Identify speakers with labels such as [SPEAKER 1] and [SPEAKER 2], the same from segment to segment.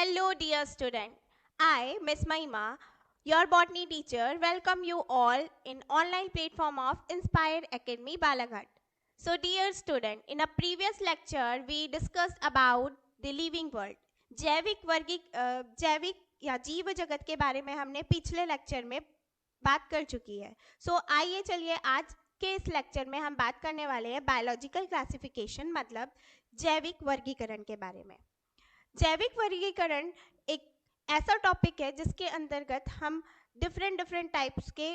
[SPEAKER 1] Hello, dear student. I, Miss Maima, your botany teacher, welcome you all in online platform of Inspire Academy Balaghat. So, dear student, in a previous lecture, we discussed about the living world. जैविक या जीव जगत के बारे में हमने पिछले lecture में बात कर चुकी है. सो आइए चलिए आज के इस लेक्चर में हम बात करने वाले हैं बायोलॉजिकल क्लासिफिकेशन मतलब जैविक वर्गीकरण के बारे में. जैविक वर्गीकरण एक ऐसा टॉपिक है जिसके अंतर्गत हम डिफरेंट टाइप्स के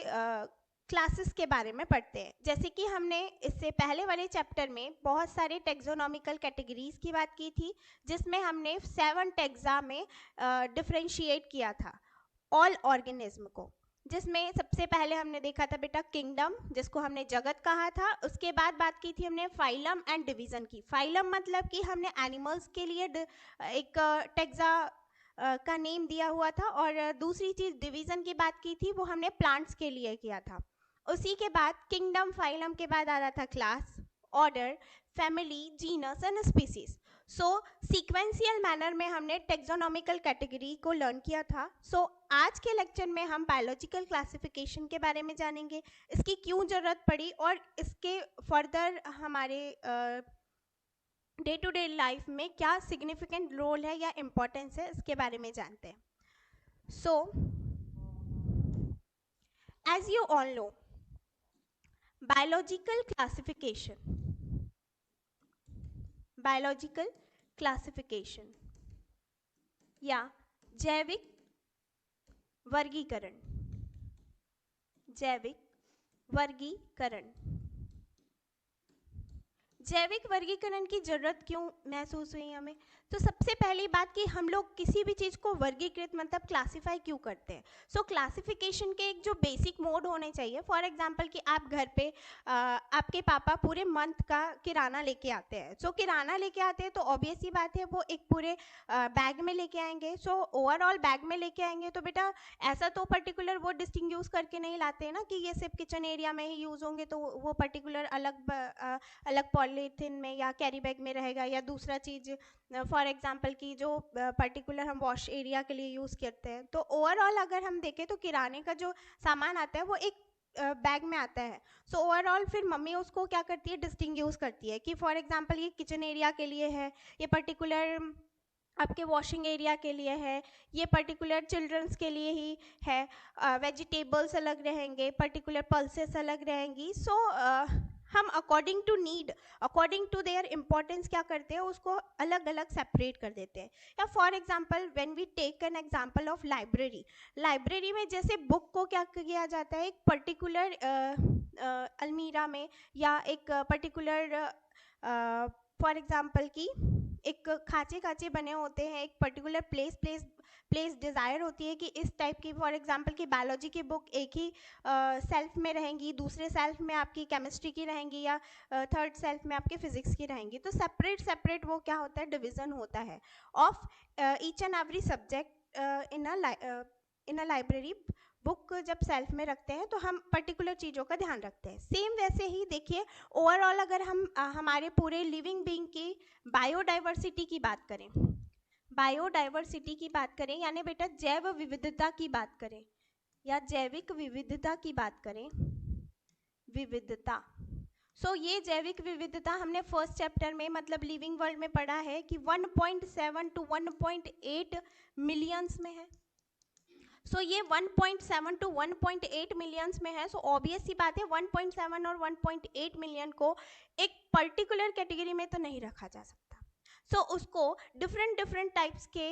[SPEAKER 1] क्लासेस के बारे में पढ़ते हैं. जैसे कि हमने इससे पहले वाले चैप्टर में बहुत सारे टेक्सोनॉमिकल कैटेगरीज की बात की थी, जिसमें हमने 7 टेक्सा में डिफरेंशिएट किया था ऑल ऑर्गेनिज्म को, जिसमें सबसे पहले हमने देखा था बेटा किंगडम, जिसको हमने जगत कहा था. उसके बाद बात की थी हमने फाइलम एंड डिवीजन की. फाइलम मतलब कि हमने एनिमल्स के लिए एक टेक्सा का नेम दिया हुआ था, और दूसरी चीज डिवीजन की बात की थी वो हमने प्लांट्स के लिए किया था. उसी के बाद किंगडम फाइलम के बाद आ रहा था class, order, family, genus and species. So sequential manner में हमने टेक्सोनॉमिकल कैटेगरी को लर्न किया था. सो आज के लेक्चर में हम बायोलॉजिकल क्लासिफिकेशन के बारे में जानेंगे, इसकी क्यों ज़रूरत पड़ी और इसके फर्दर हमारे डे टू डे लाइफ में क्या सिग्निफिकेंट रोल है या इम्पोर्टेंस है, इसके बारे में जानते हैं. So as you all know, biological classification या जैविक वर्गीकरण जैविक वर्गीकरण की जरूरत क्यों महसूस हुई हमें? तो सबसे पहली बात कि हम लोग किसी भी चीज़ को वर्गीकृत मतलब क्लासिफाई क्यों करते हैं. सो क्लासिफिकेशन के एक जो बेसिक मोड होने चाहिए. फॉर एग्जांपल कि आप घर पे आपके पापा पूरे मंथ का किराना लेके आते हैं. सो किराना लेके आते हैं तो ऑब्वियस ही बात है वो एक पूरे बैग में लेके आएंगे. सो ओवरऑल बैग में लेके आएंगे तो बेटा ऐसा तो पर्टिकुलर वो डिस्टिंग्यूज करके नहीं लाते हैं ना कि ये सिर्फ किचन एरिया में ही यूज़ होंगे तो वो पर्टिकुलर अलग पॉलीथीन में या कैरी बैग में रहेगा, या दूसरा चीज़ फॉर एग्जांपल कि जो पर्टिकुलर हम वॉश एरिया के लिए यूज़ करते हैं. तो ओवरऑल अगर हम देखें तो किराने का जो सामान आता है वो एक बैग में आता है. सो ओवरऑल फिर मम्मी उसको क्या करती है, डिस्टिंग्यूज करती है कि फॉर एग्जांपल ये किचन एरिया के लिए है, ये पर्टिकुलर आपके वॉशिंग एरिया के लिए है, ये पर्टिकुलर चिल्ड्रंस के लिए ही है, वेजिटेबल्स अलग रहेंगे, पर्टिकुलर पल्सेस अलग रहेंगी. सो हम according to need, according to their importance क्या करते हैं, उसको अलग अलग सेपरेट कर देते हैं. या for example when we take an example of library में जैसे बुक को क्या किया जाता है, एक पर्टिकुलर अलमीरा में या एक पर्टिकुलर फॉर एग्जांपल की एक खांचे बने होते हैं, एक पर्टिकुलर प्लेस डिज़ायर होती है कि इस टाइप की फॉर एग्जांपल की बायोलॉजी की बुक एक ही सेल्फ में रहेंगी, दूसरे सेल्फ में आपकी केमिस्ट्री की रहेंगी, या थर्ड सेल्फ में आपकी फिजिक्स की रहेंगी. तो सेपरेट वो क्या होता है, डिवीज़न होता है of each and every subject in a library. Book जब सेल्फ में रखते हैं तो हम पर्टिकुलर चीज़ों का ध्यान रखते हैं. सेम वैसे ही देखिए ओवरऑल अगर हम हमारे पूरे लिविंग बीइंग की बायोडाइवर्सिटी की बात करें यानी बेटा जैव विविधता की बात करें या जैविक विविधता की बात करें, विविधता. सो ये जैविक विविधता हमने फर्स्ट चैप्टर में मतलब लिविंग वर्ल्ड में पढ़ा है कि 1.7 to 1.8 मिलियंस में है. सो ये 1.7 to 1.8 मिलियंस में है. सो ऑब्वियस सी बात है 1.7 और 1.8 मिलियन को एक पर्टिकुलर कैटेगरी में तो नहीं रखा जा सकता. सो उसको डिफरेंट टाइप्स के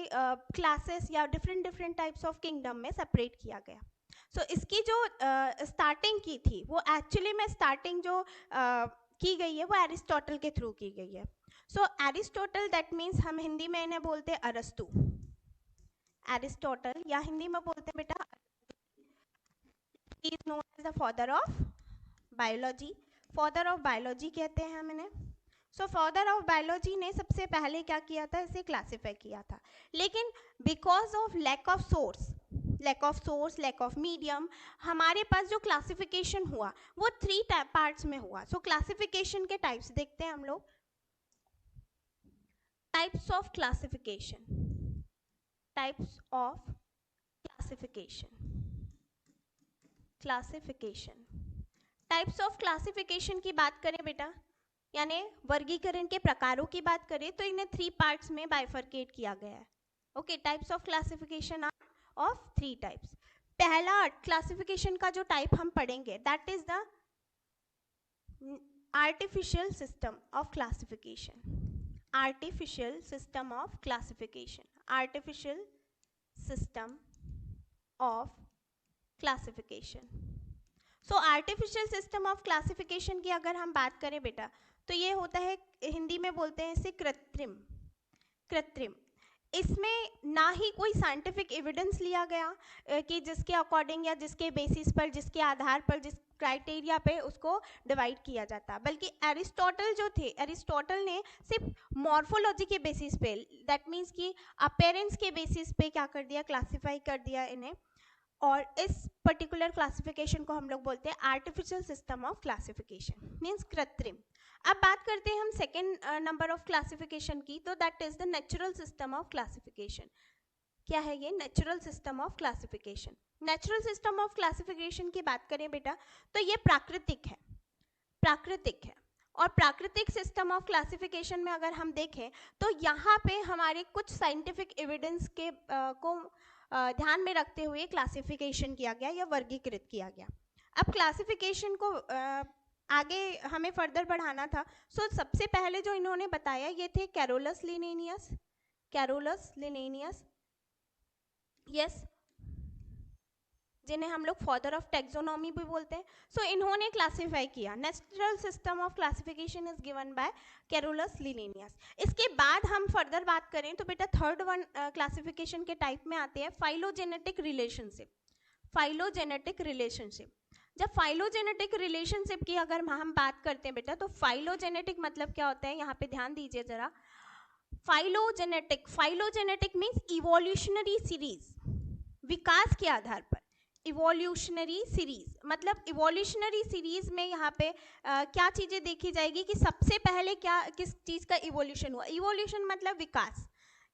[SPEAKER 1] क्लासेस या डिफरेंट टाइप्स ऑफ किंगडम में सेपरेट किया गया. सो इसकी जो स्टार्टिंग की थी वो एक्चुअली में स्टार्टिंग जो की गई है वो एरिस्टोटल के थ्रू की गई है. सो एरिस्टोटल दैट मीन्स हम हिंदी में इन्हें बोलते हैं अरस्तु. एरिस्टोटल या हिंदी में बोलते हैं बेटा is known as the father of biology कहते हैं हम इन्हें. सो फादर ऑफ बायोलॉजी ने सबसे पहले क्या किया था, इसे क्लासिफाई किया था. लेकिन because of lack of source, lack of medium, हमारे पास जो क्लासिफिकेशन हुआ वो 3 पार्ट्स में हुआ. सो क्लासिफिकेशन के टाइप्स देखते हैं हम लोग. Types of classification types of classification types of classification की बात करें बेटा, यानी वर्गीकरण के प्रकारों की बात करें तो इन्हें 3 पार्ट्स में बाइफरकेट किया गया है. Okay, types of classification are of 3 types. पहला क्लासिफिकेशन का जो टाइप हम पढ़ेंगे that is the artificial system of classification. Artificial system of classification. Artificial system of classification. So artificial system of classification की अगर हम बात करें बेटा तो ये होता है, हिंदी में बोलते हैं इसे कृत्रिम. कृत्रिम. इसमें ना ही कोई साइंटिफिक एविडेंस लिया गया कि जिसके अकॉर्डिंग या जिसके बेसिस पर, जिसके आधार पर, जिस क्राइटेरिया पे उसको डिवाइड किया जाता, बल्कि एरिस्टोटल जो थे, एरिस्टोटल ने सिर्फ मॉर्फोलॉजी के बेसिस पे, दैट मीन्स कि अपीयरेंस के बेसिस पे क्या कर दिया, क्लासिफाई कर दिया इन्हें. और इस पर्टिकुलर क्लासिफिकेशन को हम लोग बोलते हैं artificial system of classification, means कृत्रिम. अब बात करते हैं हम सेकेंड नंबर ऑफ क्लासिफिकेशन की, तो that is the natural system of classification. क्या है ये natural system of classification? Natural system of classification की बात करें बेटा तो ये प्राकृतिक है. प्राकृतिक है. और प्राकृतिक सिस्टम ऑफ क्लासिफिकेशन में अगर हम देखें तो यहाँ पे हमारे कुछ साइंटिफिक एविडेंस के को ध्यान में रखते हुए क्लासिफिकेशन किया गया या वर्गीकृत किया गया. अब क्लासिफिकेशन को आगे हमें फर्दर बढ़ाना था. सो सबसे पहले जो इन्होंने बताया ये थे कैरोलस लिनेनियस. कैरोलस लिनेनियस, यस, जिन्हें हम लोग फादर ऑफ टेक्सोनॉमी भी बोलते हैं. सो इन्होंने क्लासिफाई किया. Natural system of classification is given by Carolus Linnaeus. इसके बाद हम फर्दर बात करें तो बेटा थर्ड वन क्लासिफिकेशन के टाइप में आते हैं फाइलोजेनेटिक रिलेशनशिप. Phylogenetic relationship. जब फाइलोजेनेटिक रिलेशनशिप की अगर हम बात करते हैं बेटा तो फाइलोजेनेटिक मतलब क्या होता है, यहाँ पे ध्यान दीजिए जरा. Phylogenetic, phylogenetic means evolutionary series, विकास के आधार पर. इवोल्यूशनरी सीरीज मतलब इवोल्यूशनरी सीरीज में यहाँ पे क्या चीजें देखी जाएगी कि सबसे पहले क्या, किस चीज का इवोल्यूशन हुआ. इवोल्यूशन मतलब विकास,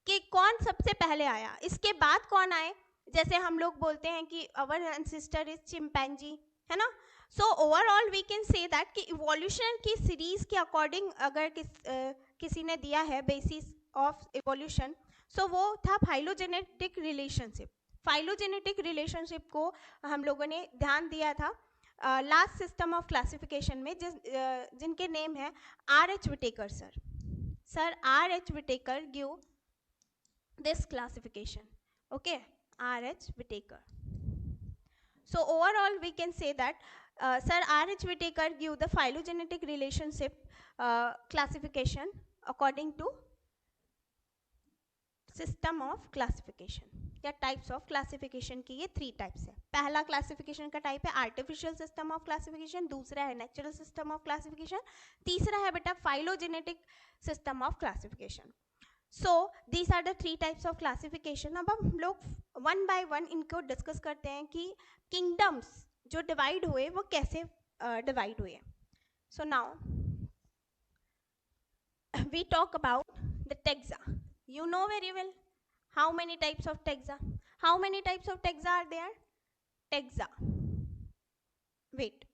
[SPEAKER 1] कि कौन सबसे पहले आया, इसके बाद कौन आए. जैसे हम लोग बोलते हैं कि अवर एंसेस्टर इज चिंपैंजी, है ना. So overall we can say that कि इवोल्यूशन की सीरीज के अकॉर्डिंग अगर किसी ने दिया है बेसिस ऑफ इवोल्यूशन, सो वो था फाइलोजेनेटिक रिलेशनशिप. फाइलोजेनेटिक रिलेशनशिप को हम लोगों ने ध्यान दिया था लास्ट सिस्टम ऑफ क्लासिफिकेशन में, जिनके नेम है R.H. Whittaker sir. Sir R.H. Whittaker give this classification. Okay, R.H. Whittaker. So overall we can say that Sir R.H. Whittaker give the phylogenetic relationship classification according to system of classification या types of classification की ये 3 types है. पहला classification का type है artificial system of classification, दूसरा है natural system of classification, तीसरा है बेटा phylogenetic system of classification. So these are the 3 types of classification. अब हम लोग वन बाय वन इनको डिस्कस करते हैं कि किंगडम्स जो डिवाइड हुए वो कैसे डिवाइड हुए. So now we talk about the taxa. You know very well how many types of taxa. How many types of taxa are there? Taxa, wait,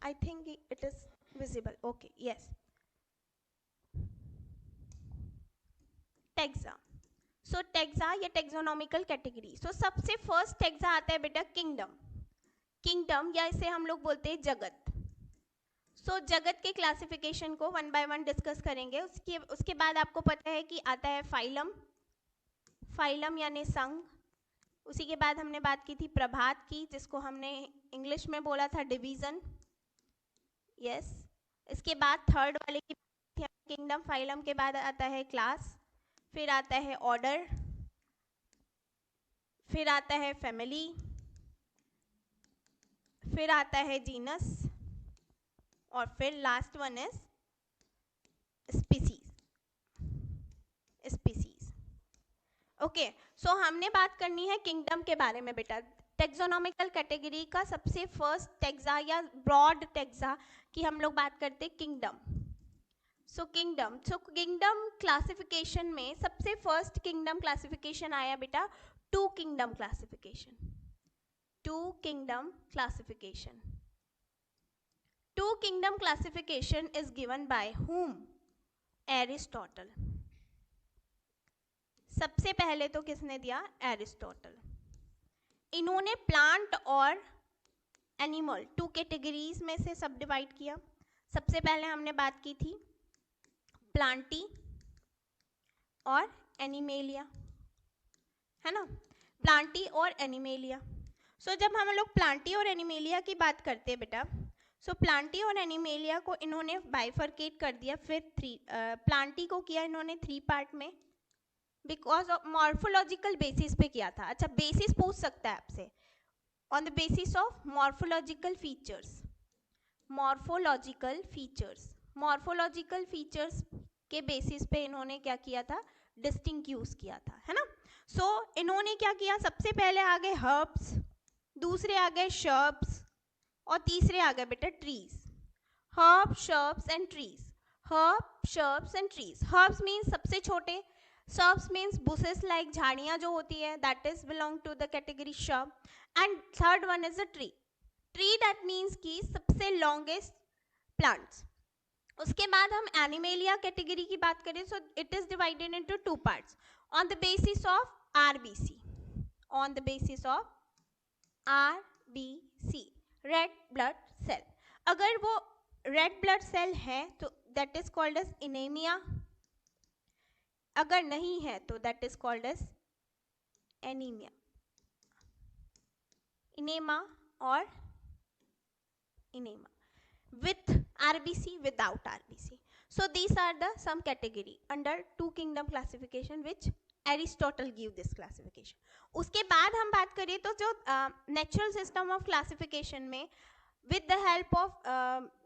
[SPEAKER 1] I think it is visible. Okay, yes. Taxa. So taxa या taxonomical category. So सबसे first taxa आता है बेटा kingdom. Kingdom या इसे हम लोग बोलते हैं जगत. So जगत के क्लासिफिकेशन को वन बाय वन डिस्कस करेंगे. उसके बाद आपको पता है कि आता है फाइलम. फाइलम यानी संघ. उसी के बाद हमने बात की थी प्रभात की, जिसको हमने इंग्लिश में बोला था डिवीजन. यस. इसके बाद थर्ड वाले की किंगडम, फाइलम के बाद आता है क्लास, फिर आता है ऑर्डर, फिर आता है फैमिली, फिर आता है जीनस, और फिर last one is species. Species. Okay. So हमने बात करनी है किंगडम के बारे में बेटा। टेक्सोनॉमिकल कैटेगरी का सबसे फर्स्ट टेक्सा या ब्रॉड टेक्सा की हम लोग बात करते हैं किंगडम। सो किंगडम क्लासिफिकेशन में सबसे फर्स्ट किंगडम क्लासिफिकेशन आया बेटा two kingdom classification. Two kingdom classification, two kingdom classification is given by whom? Aristotle. सबसे पहले तो किसने दिया? एरिस्टोटल। इन्होंने प्लांट और एनिमल टू कैटेगरीज में से सब डिवाइड किया। सबसे पहले हमने बात की थी प्लांटी और एनिमेलिया, है ना, प्लांटी और एनिमेलिया। सो जब हम लोग प्लांटी और एनिमेलिया की बात करते हैं बेटा, सो प्लांटी और एनिमेलिया को इन्होंने बाइफरकेट कर दिया। फिर प्लांटी को किया इन्होंने 3 पार्ट में, बिकॉज ऑफ मॉर्फोलॉजिकल बेसिस पे किया था। अच्छा, बेसिस पूछ सकता है आपसे, on the basis of morphological features. Morphological features, morphological features के बेसिस पे इन्होंने क्या किया था? डिस्टिंक्ट यूज किया था, है ना। सो इन्होंने क्या किया? सबसे पहले आ गए हर्ब्स, दूसरे आ गए शर्ब्स और तीसरे आ गए बेटा trees. Herb, shrubs and trees. Herb, shrubs and trees. Herbs means सबसे छोटे, शर्ब्स मीन्स बुशेस लाइक झाड़ियां जो होती है, that is belong to the category shrub. And third one is a tree. Tree that means की सबसे longest plants. उसके बाद हम एनिमेलिया कैटेगरी की बात करें, so it is divided into 2 parts on the basis of RBC. On the basis of RBC, red blood cell. अगर वो रेड ब्लड सेल है तो that is called as enaemia, अगर नहीं है तो that is called as anaemia. Enaima और enaima with RBC, without RBC. So these are the some category under two kingdom classification which Aristotle give this classification. उसके बाद हम बात करें तो जो natural system of classification में with the help of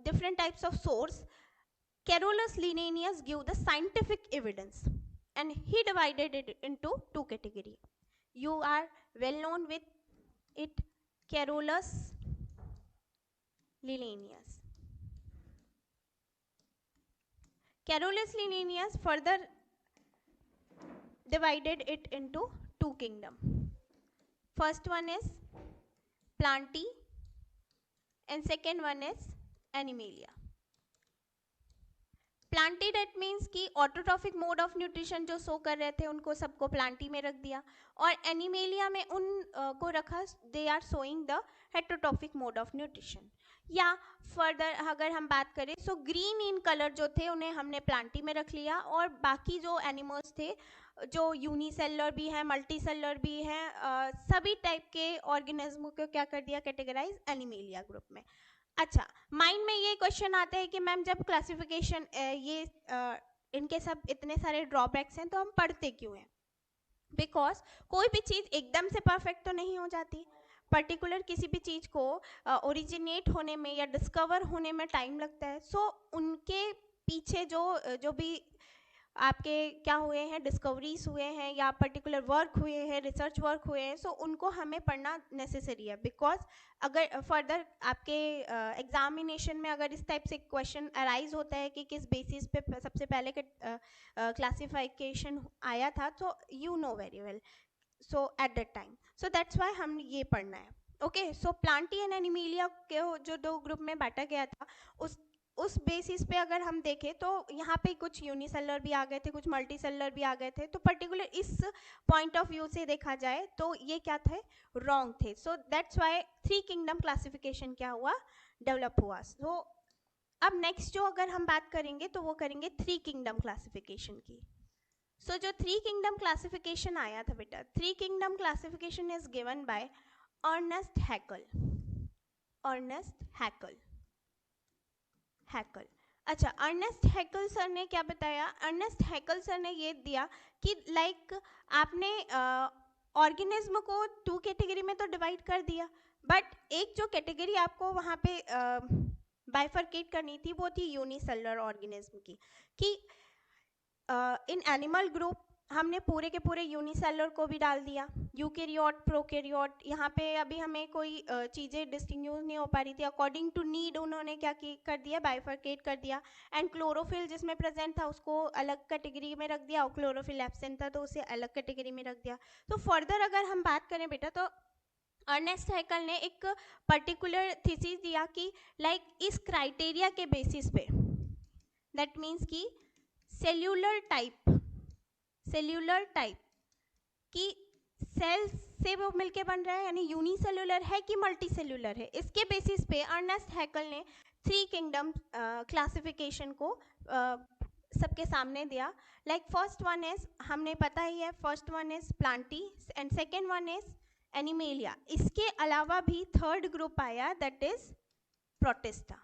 [SPEAKER 1] different types of source, Carolus Linnaeus give the scientific evidence and he divided it into 2 category. You are well known with it, Carolus Linnaeus. Carolus Linnaeus further divided it into 2 kingdom. First one is Plantae and second one is Animalia. Plantae that means कि autotrophic mode of nutrition जो show कर रहे थे उनको सबको Plantae में रख दिया, और एनिमेलिया में उन को रखा, they are showing the heterotrophic mode of nutrition. या फर्दर अगर हम बात करें, सो ग्रीन इन कलर जो थे उन्हें हमने प्लांटी में रख लिया, और बाकी जो एनिमल्स थे जो यूनिसेलुलर भी हैं, मल्टीसेलुलर भी हैं, सभी टाइप के ऑर्गेनिज्म को क्या कर दिया? कैटेगराइज एनिमेलिया ग्रुप में। अच्छा, माइंड में ये क्वेश्चन आता है कि मैम जब क्लासिफिकेशन इनके सब इतने सारे ड्रॉबैक्स हैं तो हम पढ़ते क्यों हैं? बिकॉज कोई भी चीज़ एकदम से परफेक्ट तो नहीं हो जाती। पर्टिकुलर किसी भी चीज़ को ओरिजिनेट होने में या डिस्कवर होने में टाइम लगता है। सो उनके पीछे जो भी आपके क्या हुए हैं, डिस्कवरीज हुए हैं या पर्टिकुलर वर्क हुए हैं, रिसर्च वर्क हुए हैं, सो उनको हमें पढ़ना नेसेसरी है। बिकॉज अगर फर्दर आपके एग्जामिनेशन में अगर इस टाइप से क्वेश्चन अराइज होता है कि किस बेसिस पे सबसे पहले क्लासिफिकेशन आया था, तो you know very well, so at that time, so that's why हम ये पढ़ना है। Okay, so Plantae and animalia के जो 2 ग्रुप में बांटा गया था, उस बेसिस पे अगर हम देखें तो यहाँ पे कुछ यूनिसेलुलर भी आ गए थे, कुछ मल्टीसेलुलर भी आ गए थे। तो पर्टिकुलर इस पॉइंट ऑफ व्यू से देखा जाए तो ये क्या थे? रॉन्ग थे। So that's why 3 kingdom classification क्या हुआ? डेवलप हुआ। सो अब नेक्स्ट जो अगर हम बात करेंगे तो वो करेंगे 3 किंगडम क्लासिफिकेशन की। सो जो 3 किंगडम क्लासिफिकेशन आया था बेटा, 3 kingdom classification is given by Ernest Haeckel. Ernest Haeckel. Haeckel. अच्छा, अर्नेस्ट हैकल सर ने क्या बताया? अर्नेस्ट हैकल सर ने ये दिया कि लाइक आपने ऑर्गेनिज्म को 2 कैटेगरी में तो डिवाइड कर दिया, बट एक जो कैटेगरी आपको वहाँ पे बाइफरकेट करनी थी वो थी यूनिसेलुलर ऑर्गेनिज्म की। कि इन एनिमल ग्रुप हमने पूरे के पूरे यूनिसेलुलर को भी डाल दिया, यूकेरियोट, प्रोकैरियोट। यहाँ पे अभी हमें कोई चीज़ें डिस्टिंग्विश नहीं हो पा रही थी, अकॉर्डिंग टू नीड उन्होंने क्या कर दिया, बाइफरकेट कर दिया। एंड क्लोरोफिल जिसमें प्रेजेंट था उसको अलग कैटेगरी में रख दिया, और क्लोरोफिल एब्सेंट था तो उसे अलग कैटेगरी में रख दिया। तो फर्दर अगर हम बात करें बेटा, तो अर्नेस्ट हैकल ने एक पर्टिकुलर थीसिस दिया कि लाइक इस क्राइटेरिया के बेसिस पे, दैट मीन्स कि सेल्यूलर टाइप कि सेल से वो मिलके बन रहा है, यानी यूनिसेलुलर है कि मल्टीसेलुलर है, इसके बेसिस पे अर्नेस्ट हैकल ने 3 किंगडम क्लासिफिकेशन को सबके सामने दिया। लाइक फर्स्ट वन इज, हमने पता ही है, first one is Plantae and second one is animalia. इसके अलावा भी थर्ड ग्रुप आया, दैट इज प्रोटिस्टा,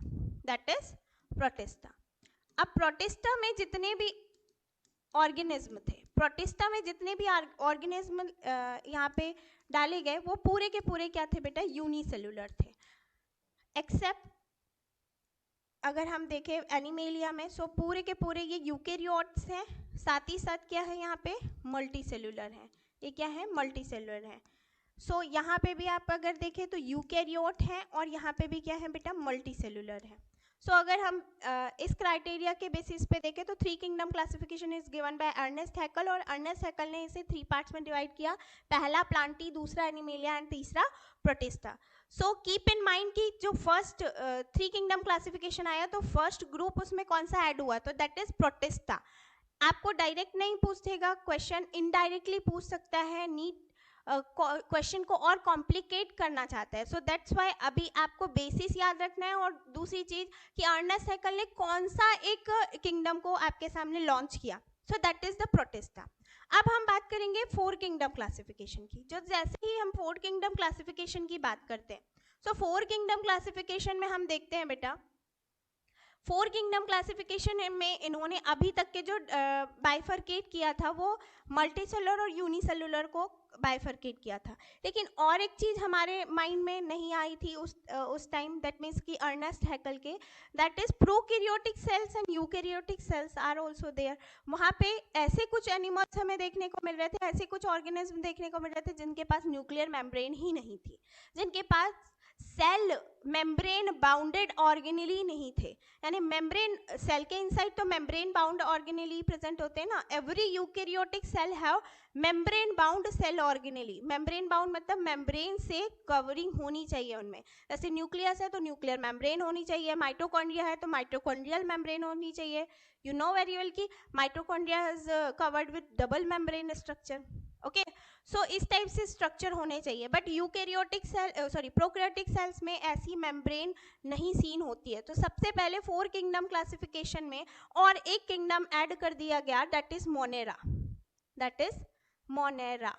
[SPEAKER 1] अब प्रोटिस्टा में जितने भी ऑर्गेनिज्म थे, प्रोटिस्टा में जितने भी ऑर्गेनिज्म यहाँ पे डाले गए वो पूरे के पूरे क्या थे बेटा, यूनिसेलुलर थे। एक्सेप्ट अगर हम देखें एनिमेलिया में, सो पूरे के पूरे ये यूकेरियोट्स हैं, साथ ही साथ क्या है यहाँ पे, मल्टीसेलुलर हैं। ये क्या है, मल्टीसेलुलर है। सो यहाँ पे भी आप अगर देखें तो यूकेरियोट हैं और यहाँ पे भी क्या है बेटा, मल्टीसेलुलर है। सो अगर हम इस क्राइटेरिया के बेसिस पे देखें तो 3 kingdom classification is given by Ernest Haeckel, और अर्नेस्ट हैकल ने इसे 3 पार्ट्स में डिवाइड किया, पहला प्लांटी, दूसरा एनिमेलिया एंड तीसरा protista. So keep in mind कि जो फर्स्ट 3 किंगडम क्लासिफिकेशन आया तो फर्स्ट ग्रुप उसमें कौन सा ऐड हुआ, तो दैट इज प्रोटिस्टा। आपको डायरेक्ट नहीं पूछेगा क्वेश्चन, इनडायरेक्टली पूछ सकता है, नीट क्वेश्चन को और कॉम्प्लिकेट करना चाहता है। सो दैट्स वाई अभी आपको बेसिस याद रखना है। और दूसरी चीज कि अर्नेस्ट हैकल ने कौन सा एक किंगडम को आपके सामने लॉन्च किया, so that is the protista. अब हम बात करेंगे 4 किंगडम क्लासिफिकेशन की। जो जैसे ही हम 4 किंगडम क्लासिफिकेशन की बात करते हैं, सो 4 किंगडम क्लासिफिकेशन में हम देखते हैं बेटा, 4 किंगडम क्लासिफिकेशन में इन्होंने अभी तक के जो बाइफरकेट किया था वो मल्टीसेलुलर और यूनिसेलुलर को बाइफरकेट किया था। लेकिन और एक चीज़ हमारे माइंड में नहीं आई थी उस टाइम, दैट मीन्स कि अर्नेस्ट हैकल के, that is prokaryotic cells and eukaryotic cells are also there. वहाँ पे ऐसे कुछ एनिमल्स हमें देखने को मिल रहे थे, ऐसे कुछ ऑर्गेनिज्म देखने को मिल रहे थे जिनके पास न्यूक्लियर मेम्ब्रेन ही नहीं थी, जिनके पास सेल मेम्ब्रेन बाउंडेड ऑर्गेनेली नहीं थे। यानी मेम्ब्रेन, सेल के इनसाइड तो मेम्ब्रेन बाउंड ऑर्गेनेली प्रेजेंट होते हैं ना, every eukaryotic cell have membrane bound cell organelle. Membrane bound मतलब मेम्ब्रेन से कवरिंग होनी चाहिए उनमें, जैसे न्यूक्लियस है तो न्यूक्लियर मेम्ब्रेन होनी चाहिए, माइटोकॉन्ड्रिया है तो माइटोकॉन्ड्रियल मेम्ब्रेन होनी चाहिए। यू नो वेरी वेल कि mitochondria is covered with double membrane structure, okay. So इस टाइप से स्ट्रक्चर होने चाहिए, but eukaryotic cell prokaryotic cells में ऐसी मेम्ब्रेन नहीं सीन होती है। तो सबसे पहले 4 किंगडम क्लासिफिकेशन में और एक किंगडम ऐड कर दिया गया, दैट इज मोनेरा।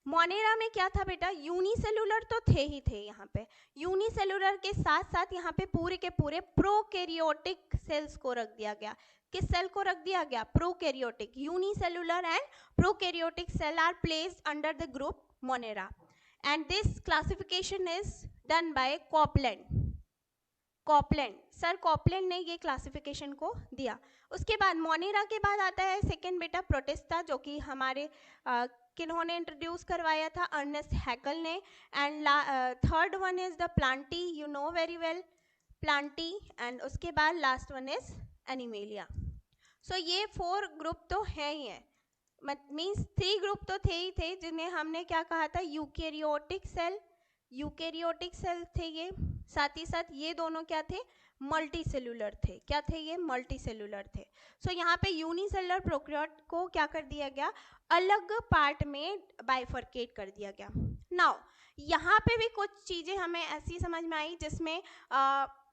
[SPEAKER 1] मोनेरा में क्या था बेटा, यूनिसेलुलर तो थे ही थे, यहाँ पे यूनिसेलुलर के साथ साथ यहाँ पे पूरे के पूरे प्रोकैरियोटिक सेल्स को रख दिया गया। किस सेल को रख दिया गया, prokaryotic. Unicellular and prokaryotic cell are placed under the group Monera, and this classification is done by Copeland. Sir Copeland ने ये क्लासिफिकेशन को दिया। उसके बाद मोनेरा के बाद आता है सेकेंड बेटा प्रोटिस्टा, जो कि हमारे किन्होंने इंट्रोड्यूस करवाया था, अर्नेस्ट हैकल ने। And third one is the Plantae, you know very well Plantae, and उसके बाद लास्ट वन इज एनिमेलिया। सो ये 4 ग्रुप तो है ही है, मीन्स 3 ग्रुप तो थे ही थे, जिन्हें हमने क्या कहा था, यूकैरियोटिक सेल थे ये, साथ ही साथ ये दोनों क्या थे, मल्टीसेलुलर थे। क्या थे ये, मल्टीसेलुलर थे। सो यहाँ पे यूनिसेलुलर प्रोकैरियोट को क्या कर दिया गया, अलग पार्ट में बाइफरकेट कर दिया गया। नाउ यहाँ पे भी कुछ चीज़ें हमें ऐसी समझ में आई जिसमें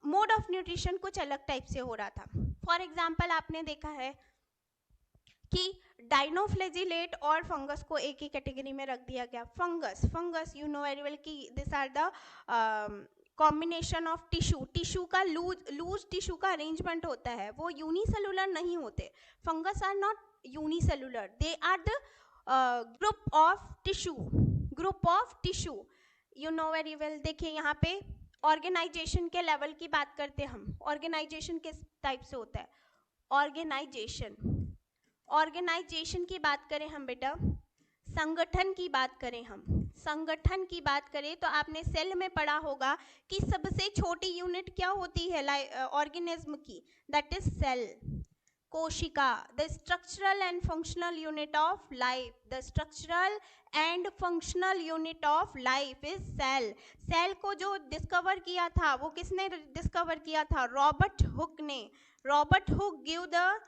[SPEAKER 1] मोड ऑफ न्यूट्रिशन कुछ अलग टाइप से हो रहा था। फॉर एग्जाम्पल आपने देखा है कि डाइनोफ्लेजिलेट और फंगस को एक ही कैटेगरी में रख दिया गया। Fungus you know very well कि this are the combination of tissue का लूज टिश्यू का अरेंजमेंट होता है, वो यूनिसेलुलर नहीं होते। Fungus are not unicellular, they are the group of tissue, you know very well. देखिए यहाँ पे ऑर्गेनाइजेशन के लेवल की बात करते हैं हम, ऑर्गेनाइजेशन किस टाइप से होता है, ऑर्गेनाइजेशन ऑर्गेनाइजेशन की बात करें हम बेटा, संगठन की बात करें हम, संगठन की बात करें तो आपने सेल में पढ़ा होगा कि सबसे छोटी यूनिट क्या होती है ऑर्गेनिज्म की, दैट इज सेल, कोशिका। The structural and functional unit of life, the structural and functional unit of life is cell. Cell को जो डिस्कवर किया था वो किसने डिस्कवर किया था? रॉबर्ट हुक ने। Robert Hooke give the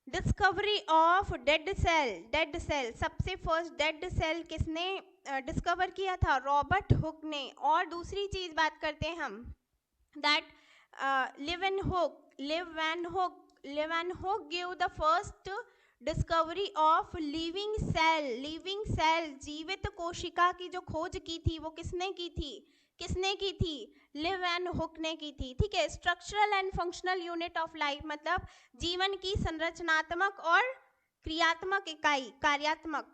[SPEAKER 1] discovery of dead cell. Dead cell, सबसे फर्स्ट डेड सेल किसने डिस्कवर किया था? रॉबर्ट हुक ने। और दूसरी चीज बात करते हैं हम, that Leeuwenhoek gave the first discovery of living cell। living cell, जीवित कोशिका की जो खोज की थी वो किसने की थी? किसने की थी? लिवेनहुक ने की थी। ठीक है, structural and functional unit of life मतलब जीवन की संरचनात्मक और क्रियात्मक इकाई, कार्यात्मक।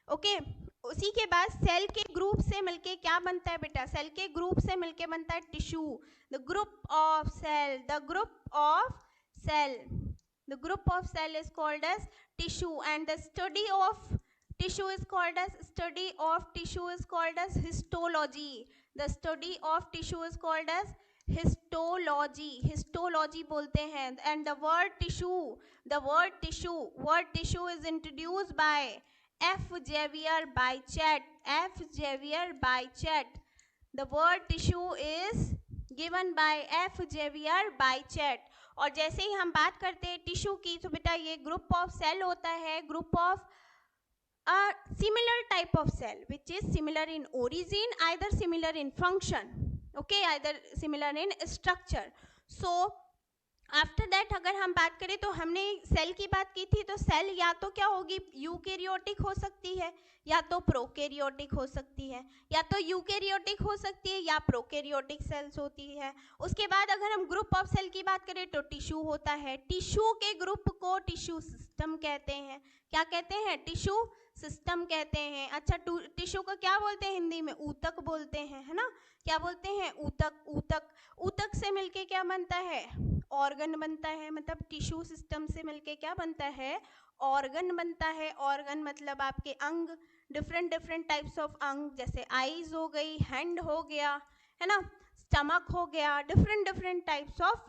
[SPEAKER 1] ओके, उसी के बाद सेल के ग्रुप से मिलके क्या बनता है बेटा? सेल के ग्रुप से मिलके बनता है tissue. The group of cell, the group of cell, the group of cell is called as tissue, and the study of tissue is called as histology। the study of tissue is called as histology बोलते हैं। and the word tissue is introduced by F. Xavier Bichet। the word tissue is given by F. Xavier Bichet। और जैसे ही हम बात करते हैं tissue की तो बेटा ये ग्रुप ऑफ सेल होता है, group of a similar type of cell which is similar in origin, either similar in function, okay, either similar in structure। so after that अगर हम बात करें तो हमने सेल की बात की थी, तो सेल या तो क्या होगी? यूकेरियोटिक हो सकती है या तो प्रोकैरियोटिक हो सकती है, या तो यूकेरियोटिक हो सकती है या प्रोकैरियोटिक सेल्स होती है। उसके बाद अगर हम ग्रुप ऑफ सेल की बात करें तो टिश्यू होता है। टिश्यू के ग्रुप को टिश्यू सिस्टम कहते हैं। क्या कहते हैं? टिश्यू सिस्टम कहते हैं। अच्छा, टिश्यू को क्या बोलते हैं हिंदी में? ऊतक बोलते हैं, है ना? क्या बोलते हैं? ऊतक। ऊतक से मिलके क्या बनता है? ऑर्गन बनता है। मतलब टिश्यू सिस्टम से मिलके क्या बनता है? ऑर्गन बनता है। ऑर्गन मतलब आपके अंग, डिफरेंट टाइप्स ऑफ अंग, जैसे आईज हो गई, हैंड हो गया, है ना, स्टमक हो गया, डिफरेंट टाइप्स ऑफ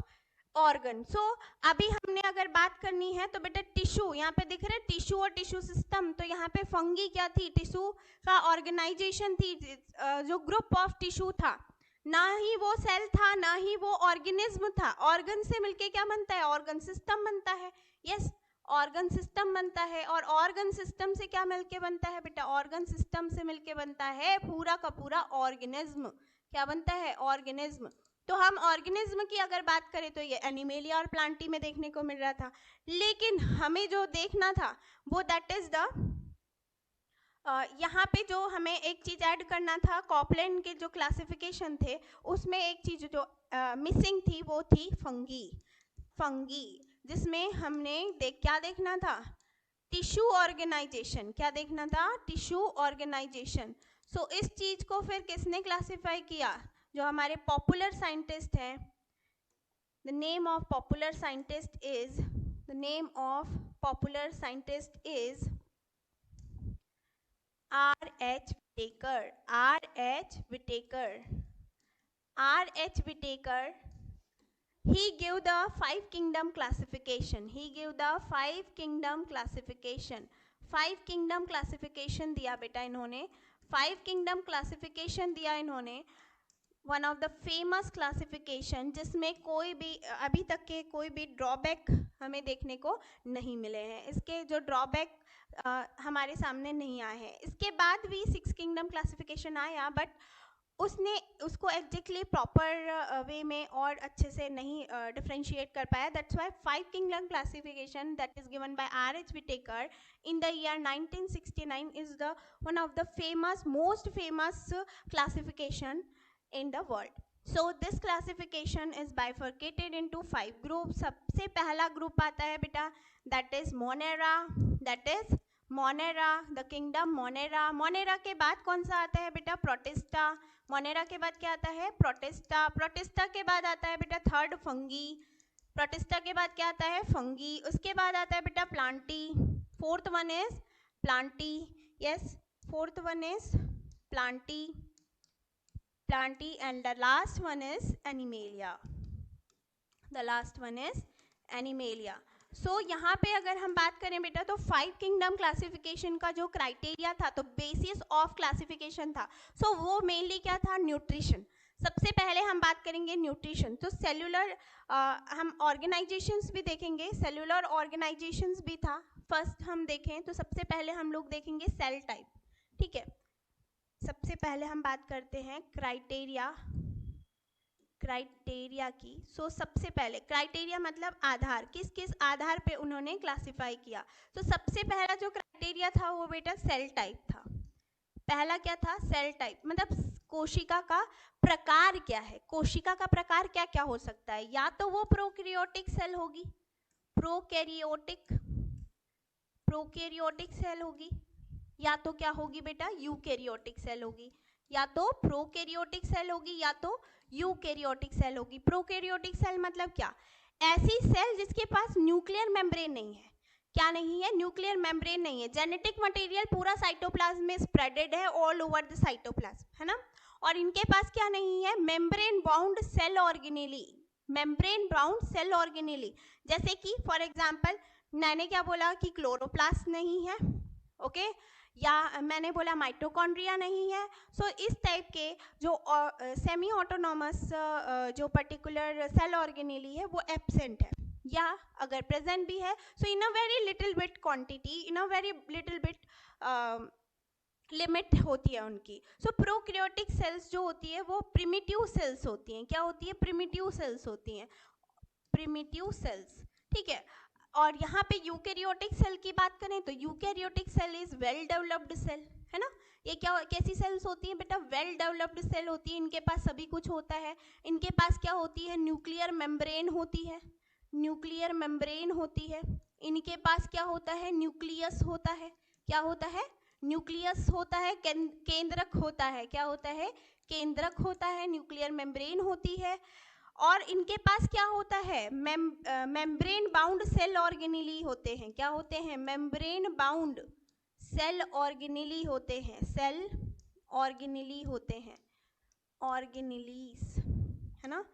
[SPEAKER 1] ऑर्गन। सो अभी हमने अगर बात करनी है तो बेटा टिश्यू, यहाँ पे दिख रहे टिश्यू और टिश्यू सिस्टम, तो यहाँ पे फंगी क्या थी? टिश्यू का ऑर्गेनाइजेशन थी, जो ग्रुप ऑफ टिश्यू था। ना ही वो सेल था, ना ही वो ऑर्गेनिज्म था। ऑर्गन से मिलके क्या बनता है? ऑर्गन सिस्टम बनता है। यस, ऑर्गन सिस्टम बनता है। और ऑर्गन सिस्टम से क्या मिलके बनता है बेटा? ऑर्गन सिस्टम से मिलके बनता है पूरा का पूरा ऑर्गेनिज्म। क्या बनता है? ऑर्गेनिज्म। तो हम ऑर्गेनिज्म की अगर बात करें तो ये एनिमेलिया और प्लांटी में देखने को मिल रहा था, लेकिन हमें जो देखना था वो दैट इज द यहाँ पे जो हमें एक चीज़ ऐड करना था, कॉपलैंड के जो क्लासिफिकेशन थे उसमें एक चीज़ जो मिसिंग थी वो थी फंगी, जिसमें हमने क्या देखना था? Tissue organisation. क्या देखना था? Tissue organisation. सो इस चीज़ को फिर किसने क्लासिफाई किया? जो हमारे पॉपुलर साइंटिस्ट हैं। The name of popular scientist is R.H. Whittaker। He gave the 5 kingdom classification। 5 kingdom classification दिया बेटा इन्होंने। 5 kingdom classification दिया इन्होंने। One of the famous classification जिसमें कोई भी अभी तक के कोई भी ड्रॉबैक हमें देखने को नहीं मिले हैं। इसके जो ड्रॉबैक हमारे सामने नहीं आए हैं। इसके बाद भी 6 किंगडम क्लासिफिकेशन आया, बट उसने उसको एग्जैक्टली प्रॉपर वे में और अच्छे से नहीं डिफ्रेंशिएट कर पाया। That's why 5 kingdom classification that is given bye R.H. Whittaker in the year 1969 is the one of the most famous classification in the world। So this classification is bifurcated into 5 groups। सबसे पहला group आता है बेटा that is Monera, the kingdom Monera। Monera के बाद कौन सा आता है बेटा? Protista। Monera के बाद क्या आता है? Protista। Protista के बाद आता है बेटा थर्ड फंगी। प्रोटिस्टा के बाद क्या आता है? फंगी। उसके बाद आता है बेटा Plantae. Fourth one is Plantae. Yes, fourth one is Plantae, Plantae, and the last one is Animalia. The last one is Animalia. So यहाँ पे अगर हम बात करें बेटा तो 5 किंगडम क्लासिफिकेशन का जो क्राइटेरिया था, तो बेसिस ऑफ क्लासिफिकेशन था, सो वो मेनली क्या था? न्यूट्रिशन। सबसे पहले हम बात करेंगे न्यूट्रिशन। तो सेल्यूलर हम ऑर्गेनाइजेशंस भी देखेंगे, सेल्यूलर ऑर्गेनाइजेशंस भी था। फर्स्ट हम देखें तो सबसे पहले हम लोग देखेंगे सेल टाइप, ठीक है। सबसे पहले हम बात करते हैं क्राइटेरिया की। सो सबसे पहले क्राइटेरिया मतलब आधार, किस किस आधार पे उन्होंने क्लासिफाई किया। तो सबसे पहला जो क्राइटेरिया था वो बेटा सेल टाइप था। पहला क्या था? सेल टाइप, मतलब कोशिका का प्रकार क्या है। कोशिका का प्रकार क्या क्या हो सकता है? या तो वो प्रोकैरियोटिक सेल होगी, प्रोकैरियोटिक सेल होगी, या तो क्या होगी बेटा? यूकैरियोटिक सेल होगी। या तो प्रोकैरियोटिक सेल होगी या तो यूकैरियोटिक सेल होगी। प्रोकैरियोटिक सेल मतलब क्या? ऐसी सेल जिसके पास न्यूक्लियर मेम्ब्रेन नहीं है। क्या नहीं है? न्यूक्लियर मेम्ब्रेन नहीं है। जेनेटिक मटेरियल पूरा साइटोप्लाज्म में स्प्रेडेड है ऑल ओवर द साइटोप्लाज्म, है ना। और इनके पास क्या नहीं है? Membrane bound cell organelle, membrane bound cell organelle. जैसे कि फॉर एग्जांपल मैंने क्या बोला कि क्लोरोप्लास्ट नहीं है, ओके, या मैंने बोला माइटोकॉन्ड्रिया नहीं है। सो इस टाइप के जो सेमी ऑटोनॉमस जो पर्टिकुलर सेल ऑर्गेनेली है वो एब्सेंट है, या अगर प्रेजेंट भी है so in a very little bit quantity, in a very little bit limit होती है उनकी। सो प्रोकैरियोटिक सेल्स जो होती है वो प्रिमिटिव सेल्स होती हैं। क्या होती है? प्रिमिटिव सेल्स होती हैं, प्रिमिटिव सेल्स, ठीक है। और यहाँ पे यूकैरियोटिक सेल की बात करें तो eukaryotic cell is well developed cell, है ना। ये क्या कैसी सेल्स होती हैं बेटा? वेल डेवलप्ड सेल होती है। इनके पास सभी कुछ होता है। इनके पास क्या होती है? न्यूक्लियर मेम्ब्रेन होती है, न्यूक्लियर मेम्ब्रेन होती है। इनके पास क्या होता है? न्यूक्लियस होता है। क्या होता है? न्यूक्लियस होता है, केंद्रक होता है। क्या होता है? केंद्रक होता है, न्यूक्लियर मेम्ब्रेन होती है। और इनके पास क्या होता है? मेम्ब्रेन बाउंड सेल ऑर्गेनेली होते हैं। क्या होते हैं? मेम्ब्रेन बाउंड सेल ऑर्गेनेली होते हैं, सेल ऑर्गेनेली होते हैं, ऑर्गेनेलीज, है ना,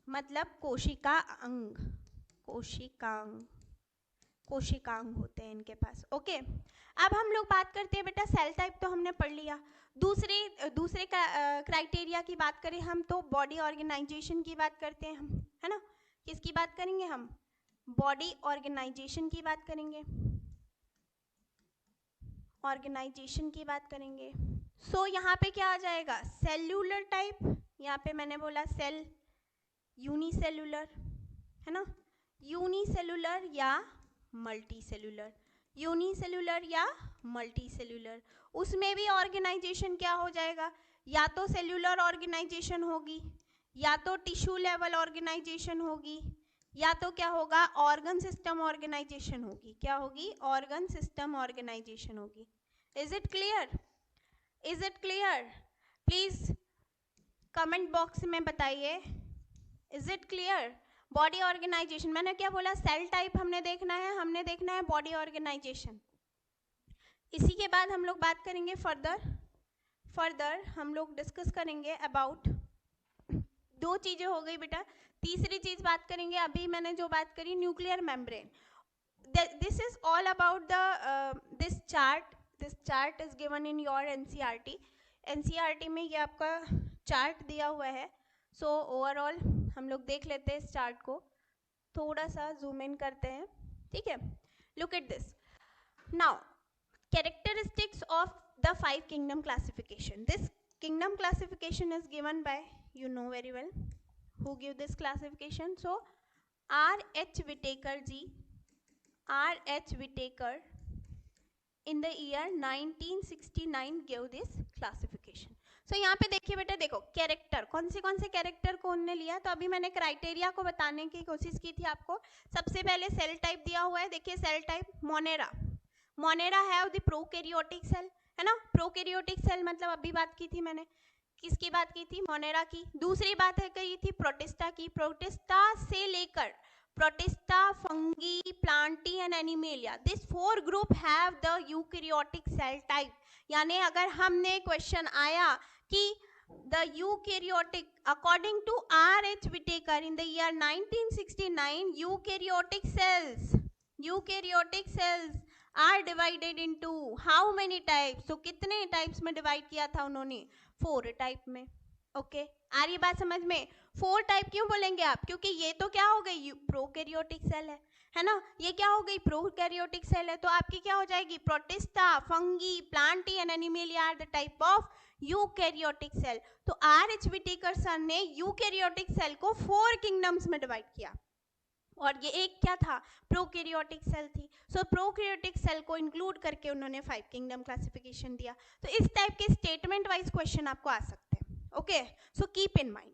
[SPEAKER 1] मतलब कोशिका अंग, कोशिकांग होते हैं इनके पास, ओके। अब हम लोग बात करते हैं बेटा सेल टाइप तो हमने पढ़ लिया। दूसरे क्राइटेरिया की बात करें हम तो बॉडी ऑर्गेनाइजेशन की बात करते हैं हम, है ना। किसकी बात करेंगे हम? बॉडी ऑर्गेनाइजेशन की बात करेंगे, ऑर्गेनाइजेशन की बात करेंगे। सो यहाँ पे क्या आ जाएगा? सेल्यूलर टाइप, यहाँ पे मैंने बोला सेल यूनिसेलुलर, है ना, यूनिसेलुलर या मल्टी सेलुलर, यूनिसेलुलर या मल्टी सेलुलर। उसमें भी ऑर्गेनाइजेशन क्या हो जाएगा? या तो सेल्यूलर ऑर्गेनाइजेशन होगी, या तो टिश्यू लेवल ऑर्गेनाइजेशन होगी, या तो क्या होगा? ऑर्गन सिस्टम ऑर्गेनाइजेशन होगी। क्या होगी? ऑर्गन सिस्टम ऑर्गेनाइजेशन होगी। Is it clear? Is it clear? Please comment box में बताइए, is it clear? Body organisation, मैंने क्या बोला? सेल टाइप हमने देखना है, हमने देखना है बॉडी ऑर्गेनाइजेशन। इसी के बाद हम लोग बात करेंगे फर्दर हम लोग डिस्कस करेंगे अबाउट, दो चीजें हो गई बेटा, तीसरी चीज बात करेंगे अभी मैंने जो बात करी nuclear membrane. This is all about the this chart is given in your NCERT में ये आपका चार्ट दिया हुआ है। सो ओवरऑल हम लोग देख लेते हैं इस चार्ट को, थोड़ा सा जूम इन करते हैं, ठीक है। Look at this now, characteristics of the 5 kingdom classification. This kingdom classification is given by, you know very well who give this classification. So R.H. Whittaker ji, R.H. Whittaker in the year 1969 gave this classification. So यहाँ पे देखिए बेटा, देखो character, कौन से character को उन्होंने लिया। तो अभी मैंने क्राइटेरिया को बताने की कोशिश की थी आपको। सबसे पहले सेल टाइप दिया हुआ है, देखिए cell type Monera have the prokaryotic cell, है ना। प्रोकैरियोटिक सेल मतलब अभी बात की थी मैंने किसकी बात की थी? मोनेरा की। दूसरी बात है कही थी प्रोटिस्टा की। प्रोटिस्टा से लेकर Protista, fungi, Plantae and Animalia, this 4 group have the eukaryotic cell type. यानी अगर हमने क्वेश्चन आया कि the eukaryotic, according to R.H. Whitaker in the year 1969, eukaryotic cells are divided into how many types? So कितने types में divide किया था उन्होंने? 4 टाइप में। ओके, आ रही बात समझ में? 4 टाइप क्यों बोलेंगे आप? क्योंकि ये तो क्या हो गई? प्रोकैरियोटिक सेल है ना, ये क्या हो गई? प्रोकैरियोटिक सेल है। तो आपकी क्या हो जाएगी? Protista, fungi, Plantae and Animalia are the type of eukaryotic cell. तो R.H. Whitaker सर ने यूकैरियोटिक सेल को 4 किंगडम्स में डिवाइड किया, और ये एक क्या था? प्रोकैरियोटिक सेल थी। सो प्रोकैरियोटिक सेल को इंक्लूड करके उन्होंने 5 किंगडम क्लासिफिकेशन दिया। तो इस टाइप के स्टेटमेंट वाइज क्वेश्चन आपको आ सकते हैं। Okay, so keep in mind.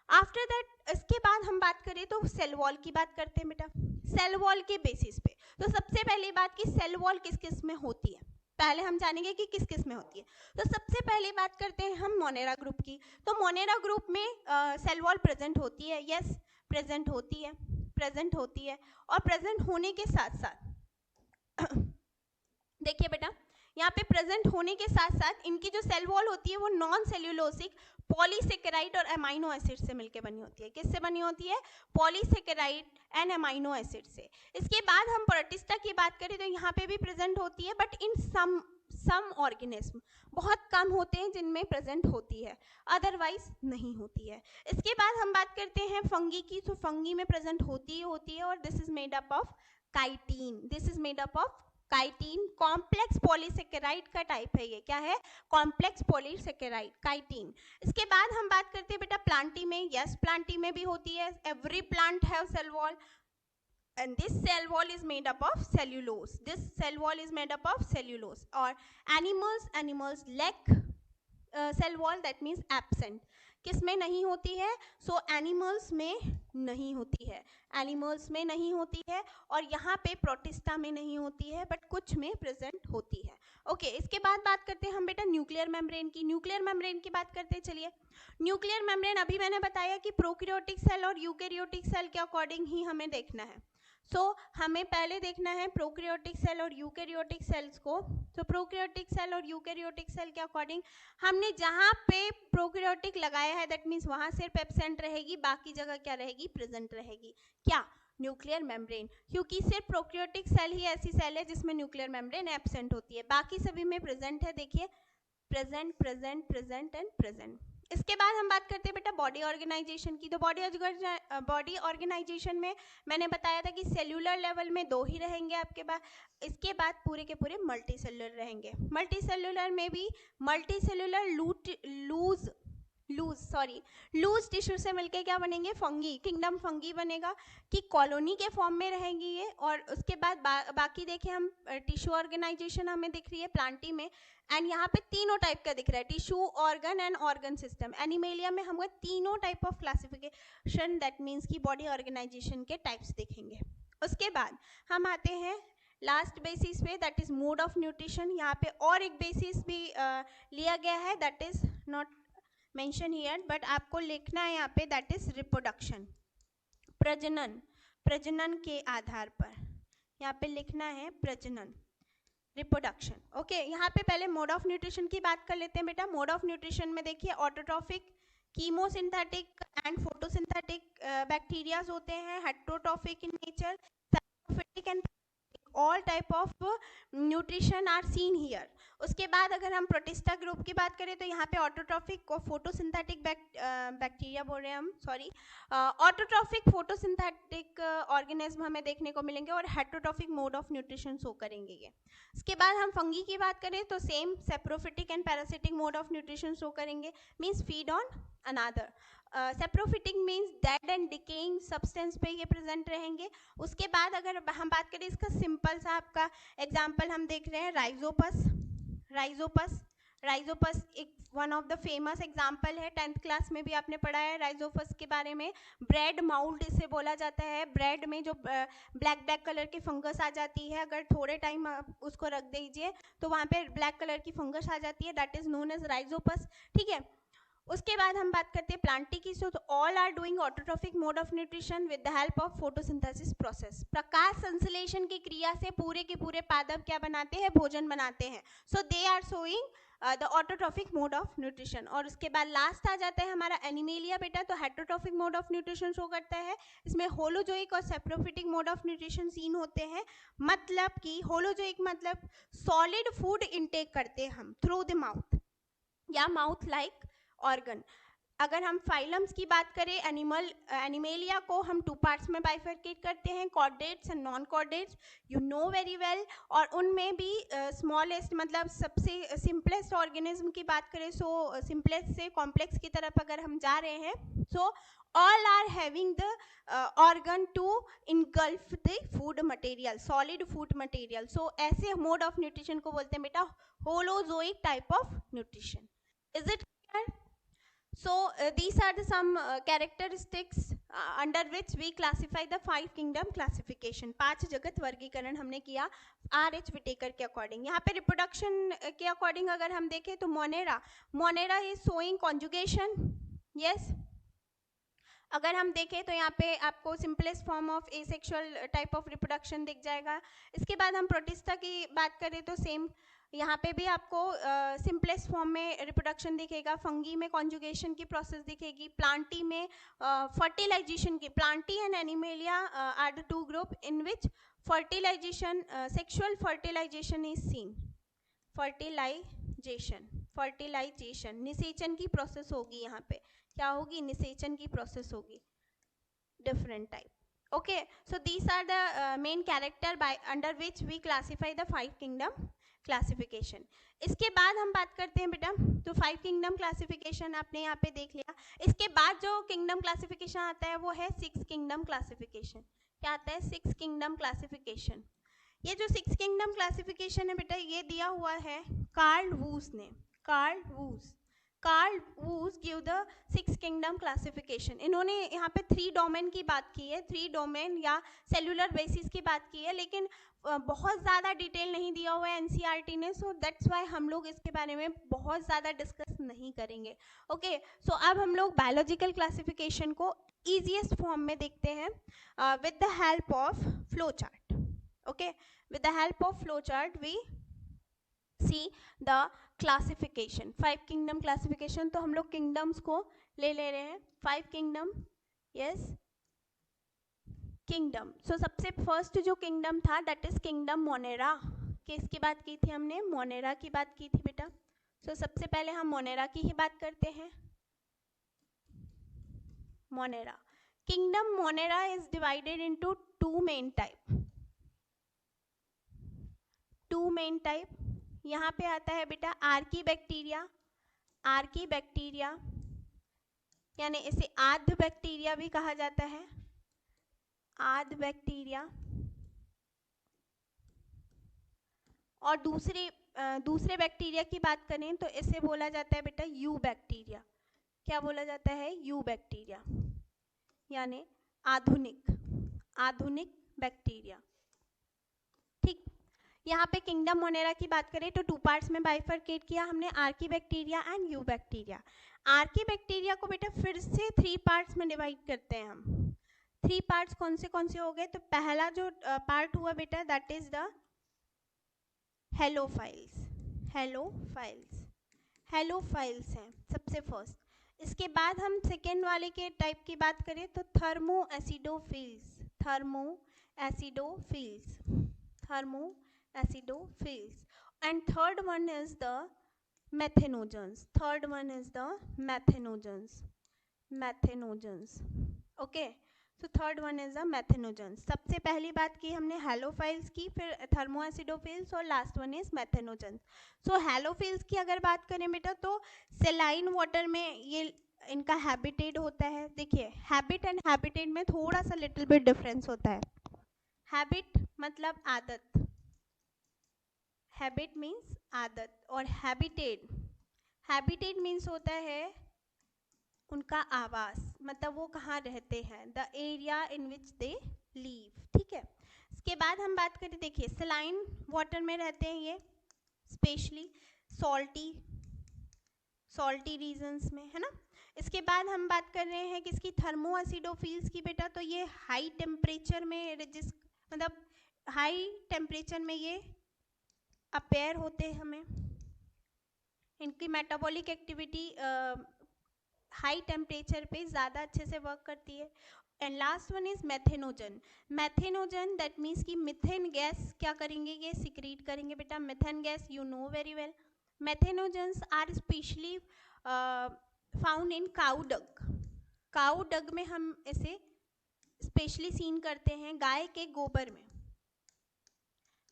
[SPEAKER 1] After that, इसके बाद हम बात करें तो सेल वॉल की बात करते हैं बेटा। सेल वॉल के बेसिस पे तो सबसे पहली बात कि सेल वॉल किस किस में होती है, पहले हम जानेंगे कि किस किस में होती है। तो सबसे पहले बात करते हैं हम मोनेरा ग्रुप की। तो मोनेरा ग्रुप में सेल वॉल प्रेजेंट होती है। यस, प्रेजेंट होती है, प्रेजेंट होती है। और प्रेजेंट होने के साथ साथ देखिए बेटा, यहाँ पे प्रेजेंट होने के साथ साथ इनकी जो सेल वॉल होती है वो नॉन सेल्यूलोसिक पॉलीसेकेराइड और अमाइनो एसिड से मिलकर बनी होती है। किससे बनी होती है? पॉलीसेकेराइड एंड अमाइनो एसिड से। इसके बाद हम प्रोटिस्टा की बात करें तो यहाँ पे भी प्रेजेंट होती है, बट इन सम ऑर्गेनिज्म, बहुत कम होते हैं जिनमें प्रेजेंट होती है, अदरवाइज नहीं होती है। इसके बाद हम बात करते हैं फंगी की। तो फंगी में प्रेजेंट होती है और this is made up of chitin. This is made up of chitin. Complex polysaccharide का टाइप है ये। क्या है? Complex polysaccharide, chitin. इसके बाद हम बात करते हैं बेटा प्लांटी में। यस, प्लांटी में भी होती है। Every plant have cell wall and this cell wall is made up of cellulose. This cell wall is made up of cellulose. और animals lack cell wall, that means absent. किस में नहीं होती है? सो एनिमल्स में नहीं होती है, एनिमल्स में नहीं होती है, और यहाँ पे प्रोटिस्टा में नहीं होती है, बट कुछ में प्रेजेंट होती है। ओके, इसके बाद बात करते हैं हम बेटा न्यूक्लियर मेम्ब्रेन की। न्यूक्लियर मेम्ब्रेन की बात करते हैं। चलिए, न्यूक्लियर मेम्ब्रेन अभी मैंने बताया कि प्रोकैरियोटिक सेल और यूकैरियोटिक सेल के अकॉर्डिंग ही हमें देखना है। हमें पहले देखना है प्रोकैरियोटिक सेल और यूकैरियोटिक सेल्स को। तो प्रोकैरियोटिक सेल और यूकैरियोटिक सेल के अकॉर्डिंग हमने जहाँ पे प्रोकैरियोटिक लगाया है दैट मीन्स वहाँ सिर्फ एब्सेंट रहेगी, बाकी जगह क्या रहेगी? प्रेजेंट रहेगी। क्या? Nuclear membrane. क्योंकि सिर्फ प्रोकैरियोटिक सेल ही ऐसी सेल है जिसमें न्यूक्लियर मेम्ब्रेन एब्सेंट होती है, बाकी सभी में प्रेजेंट है। देखिए, present, present, present and present. इसके बाद हम बात करते हैं बेटा बॉडी ऑर्गेनाइजेशन की। तो बॉडी ऑर्गेनाइजेशन में मैंने बताया था कि सेल्यूलर लेवल में 2 ही रहेंगे आपके पास। इसके बाद पूरे के पूरे मल्टी सेल्यूलर रहेंगे। मल्टी सेल्यूलर में भी मल्टी सेल्यूलर लूज टिश्यू से मिलके क्या बनेंगे? फंगी, किंगडम फंगी बनेगा, कि कॉलोनी के फॉर्म में रहेंगी ये। और उसके बाद बाकी देखें हम टिश्यू ऑर्गेनाइजेशन हमें दिख रही है प्लांटी में, एंड यहाँ पे तीनों टाइप का दिख रहा है, tissue, organ and organ system. Animalia में हमको तीनों type of classification, that means की बॉडी ऑर्गेनाइजेशन के टाइप्स दिखेंगे। उसके बाद हम आते हैं लास्ट बेसिस पे, that is mode of nutrition. यहाँ पे और एक बेसिस भी लिया गया है, that is not mention here, but आपको लिखना है यहाँ पे, दैट इज रिप्रोडक्शन, प्रजनन के आधार पर यहाँ पे लिखना है प्रजनन, रिप्रोडक्शन। ओके, यहाँ पे पहले मोड ऑफ न्यूट्रिशन की बात कर लेते हैं बेटा। मोड ऑफ न्यूट्रिशन में देखिए autotrophic, chemosynthetic and photosynthetic bacterias होते हैं, heterotrophic in nature, cytophilic and all type of nutrition are seen here. उसके बाद अगर हम प्रोटिस्टा ग्रुप की बात करें तो यहाँ पे ऑटोट्रॉफिक और फोटोसिंथेटिक बैक्टीरिया बोल रहे हैं हम, सॉरी, ऑटोट्रॉफिक फोटोसिंथेटिक ऑर्गेनिज्म हमें देखने को मिलेंगे और heterotrophic mode of nutrition show करेंगे ये। इसके बाद हम फंगी की बात करें तो same saprophytic and parasitic mode of nutrition show करेंगे, means feed on another. Saprophytic means dead and decaying substance पे ये प्रेजेंट रहेंगे। उसके बाद अगर हम बात करें इसका सिंपल सा आपका एग्जांपल हम देख रहे हैं, राइजोपस एक one of the famous example है, 10th क्लास में भी आपने पढ़ा है राइजोपस के बारे में। ब्रेड माउल्ड इसे बोला जाता है, ब्रेड में जो ब्लैक कलर की फंगस आ जाती है, अगर थोड़े टाइम आप उसको रख दीजिए तो वहाँ पे ब्लैक कलर की फंगस आ जाती है, that is known as Rhizopus. ठीक है, उसके बाद हम बात करते हैं प्लांटी की। So all are doing autotrophic mode of nutrition with the help of photosynthesis process. प्रकाश संश्लेषण की क्रिया से पूरे के पूरे पादप क्या बनाते हैं, भोजन बनाते हैं। So they are showing the autotrophic mode of nutrition. और उसके बाद लास्ट आ जाता है हमारा एनिमेलिया बेटा, तो heterotrophic mode of nutrition show करता है। इसमें होलोजोइक और saprophytic mode of nutrition seen होते हैं। मतलब कि होलोजोइक मतलब सॉलिड फूड इनटेक करते हैं हम थ्रू द माउथ या माउथ लाइक ऑर्गन। अगर हम फाइलम्स की बात करें, एनिमेलिया को हम 2 पार्ट्स में बाइफरकेट करते हैं, chordates and non chordates, you know very well. और उनमें भी स्मॉलेस्ट मतलब सबसे सिंपलेस्ट ऑर्गेनिज्म की बात करें, सो सिंपलेस्ट से कॉम्प्लेक्स की तरफ अगर हम जा रहे हैं, सो all are having the organ to engulf the food material, solid food material. So ऐसे mode of nutrition को बोलते हैं बेटा holozoic type of nutrition. Is it clear? So these are the some characteristics under which we classify the 5 kingdom classification. 5 जगत वर्गीकरण हमने किया R.H. Whittaker के अकॉर्डिंग। यहाँ पे रिप्रोडक्शन के अकॉर्डिंग अगर हम देखें तो Monera is showing conjugation, yes. अगर हम देखें तो यहाँ पे आपको simplest form of asexual type of reproduction दिख जाएगा। इसके बाद हम प्रोटिस्टा की बात करें तो सेम, यहाँ पे भी आपको सिंपलेस्ट फॉर्म में रिप्रोडक्शन दिखेगा। फंगी में कॉन्जुगेशन की प्रोसेस दिखेगी। प्लांटी में फर्टिलाइजेशन की, Plantae and Animalia are the 2 group in which fertilisation, sexual fertilisation is seen. Fertilisation निषेचन की प्रोसेस होगी। यहाँ पे क्या होगी, निषेचन की प्रोसेस होगी, different type. Okay, so these are the main character by under which we classify the 5 kingdom classification. इसके बाद हम बात करते हैं बेटा, तो 5 किंगडम क्लासिफिकेशन आपने यहाँ पे देख लिया। इसके बाद जो किंगडम क्लासिफिकेशन आता है वो है 6 किंगडम क्लासिफिकेशन। क्या आता है, 6 किंगडम क्लासिफिकेशन। ये जो 6 किंगडम क्लासिफिकेशन है बेटा, ये दिया हुआ है कार्ल वूस ने। Carl Woese give the 6 kingdom classification. इन्होंने यहाँ पे 3 डोमेन की बात की है, 3 डोमेन या सेल्यूलर बेसिस की बात की है, लेकिन बहुत ज़्यादा डिटेल नहीं दिया हुआ है एनसीईआरटी ने। सो दैट्स वाई हम लोग इसके बारे में बहुत ज़्यादा डिस्कस नहीं करेंगे। ओके, सो अब हम लोग बायोलॉजिकल क्लासिफिकेशन को ईजीएस्ट फॉर्म में देखते हैं with the help of flow chart. Okay, with the help of flow chart we see the classification, 5 kingdom classification। तो हम लोग kingdoms को ले रहे हैं, 5 kingdom, yes kingdom। so सबसे first जो kingdom था that is kingdom मोनेरा। किसकी बात की थी हमने, मोनेरा की बात की थी बेटा। so सबसे पहले हम मोनेरा की ही बात करते हैं। Monera kingdom Monera is divided into 2 main type। 2 main type यहाँ पे आता है बेटा आर्की बैक्टीरिया, यानी इसे आद्य बैक्टीरिया भी कहा जाता है, आद्य बैक्टीरिया। और दूसरे बैक्टीरिया की बात करें तो इसे बोला जाता है बेटा यू बैक्टीरिया। क्या बोला जाता है, यू बैक्टीरिया, यानी आधुनिक बैक्टीरिया। ठीक, यहाँ पे किंगडम मोनेरा की बात करें तो 2 पार्ट्स में बाइफरकेट किया हमने, Archie bacteria and you bacteria. Archie bacteria को बेटा फिर से 3 पार्ट्स में डिवाइड करते हैं हम। 3 पार्ट्स कौन से हो गए, तो पहला जो पार्ट हुआ बेटा दैट इज द हेलोफाइल्स हैं सबसे फर्स्ट। इसके बाद हम सेकेंड वाले के टाइप की बात करें तो thermo acidophils and third one is the methanogens। okay, so third one is the methanogens। सबसे पहली बात की हमने हेलोफाइल्स की, फिर थर्मोएसिडोफिल्स और लास्ट वन इज मेथेनोजेंस। सो हेलोफिल्स की अगर बात करें बेटा तो सेलाइन वाटर में ये इनका हैबिटेट होता है। देखिए हैबिट एंड हैबिटेट में थोड़ा सा लिटिल बिट डिफरेंस होता है। हैबिट मतलब आदत, हैबिट मीन्स आदत, और हैबिटेट मीन्स होता है उनका आवास, मतलब वो कहाँ रहते हैं, the area in which they leave. ठीक है, इसके बाद हम बात करें, देखिए सलाइन वाटर में रहते हैं ये, स्पेशली सॉल्टी सॉल्टी रीजन्स में, है ना। इसके बाद हम बात कर रहे हैं किसकी, थर्मो एसिडोफिल्स की बेटा। तो ये हाई टेम्परेचर में जिस मतलब हाई टेम्परेचर में ये अपेयर होते हैं हमें, इनकी मेटाबॉलिक एक्टिविटी हाई टेम्परेचर पे ज़्यादा अच्छे से वर्क करती है। And last one is methanogen. Methanogen that means कि मिथेन गैस क्या करेंगे, ये सिक्रीट करेंगे बेटा। Methane gas you know very well. Methanogens are specially found in cow dung. Cow dung में हम इसे स्पेशली सीन करते हैं, गाय के गोबर में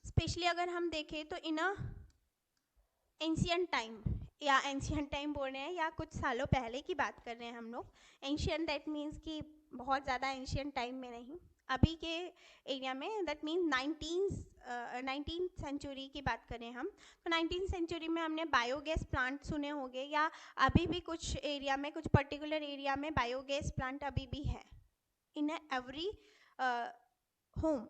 [SPEAKER 1] स्पेशली। अगर हम देखें तो इन अ एंशियंट टाइम, या एंशियंट टाइम बोल रहे हैं या कुछ सालों पहले की बात कर रहे हैं हम लोग। एंशियंट दैट मीन्स कि बहुत ज़्यादा एंशियंट टाइम में नहीं, अभी के एरिया में, दैट मीन्स 19th सेंचुरी की बात करें हम तो 19th सेंचुरी में हमने बायोगैस प्लांट सुने होंगे, या अभी भी कुछ एरिया में, कुछ पर्टिकुलर एरिया में बायोगैस प्लांट अभी भी है इन एवरी होम।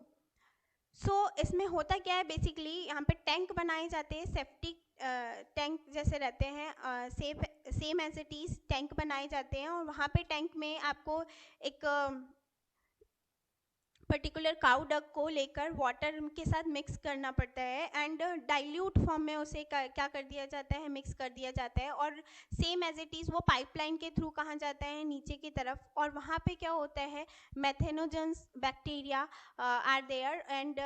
[SPEAKER 1] सो इसमें होता क्या है बेसिकली, यहाँ पे टैंक बनाए जाते हैं, सेफ्टी टैंक जैसे रहते हैं, same as it is tank बनाए जाते हैं, और वहाँ पे टैंक में आपको एक पर्टिकुलर काउ डक को लेकर वाटर के साथ मिक्स करना पड़ता है, एंड डाइल्यूट फॉर्म में उसे क्या कर दिया जाता है, मिक्स कर दिया जाता है, और सेम एज इट इज़ वो पाइपलाइन के थ्रू कहाँ जाता है, नीचे की तरफ, और वहाँ पे क्या होता है, methanogens bacteria are there, and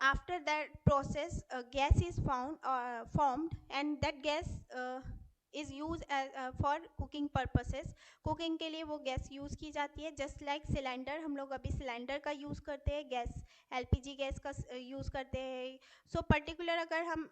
[SPEAKER 1] after that process gas is formed, and that gas is used for cooking purposes। Cooking के लिए वो गैस यूज़ की जाती है, जस्ट लाइक सिलेंडर, हम लोग अभी सिलेंडर का यूज़ करते हैं, गैस एलपीजी गैस का यूज़ करते हैं। सो पर्टिकुलर अगर हम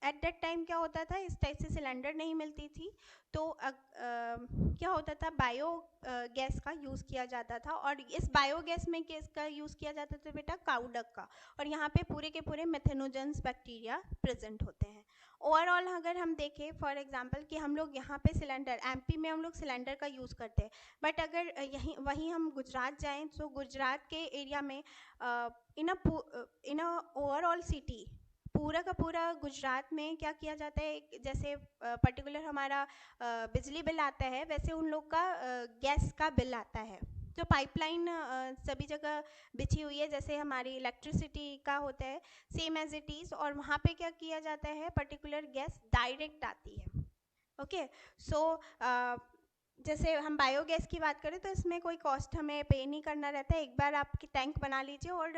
[SPEAKER 1] एट दैट टाइम क्या होता था, इस टाइप से सिलेंडर नहीं मिलती थी, तो क्या होता था, बायो गैस का यूज़ किया जाता था, और इस बायोगैस में किसका यूज़ किया जाता था बेटा, काउडक का, और यहाँ पे पूरे के पूरे मेथेनोजेंस बैक्टीरिया प्रेजेंट होते हैं। ओवरऑल अगर हम देखें फॉर एग्जांपल कि हम लोग यहाँ पे सिलेंडर, एमपी में हम लोग सिलेंडर का यूज़ करते हैं, बट अगर यहीं वहीं हम गुजरात जाएं तो गुजरात के एरिया में इन अ ओवरऑल सिटी, पूरा का पूरा गुजरात में क्या किया जाता है, जैसे पर्टिकुलर हमारा बिजली बिल आता है, वैसे उन लोग का गैस का बिल आता है। तो पाइपलाइन सभी जगह बिछी हुई है, जैसे हमारी इलेक्ट्रिसिटी का होता है, सेम एज इट इज़, और वहाँ पे क्या किया जाता है, पर्टिकुलर गैस डायरेक्ट आती है। ओके, सो जैसे हम बायोगैस की बात करें तो इसमें कोई कॉस्ट हमें पे नहीं करना रहता है, एक बार आप टैंक बना लीजिए और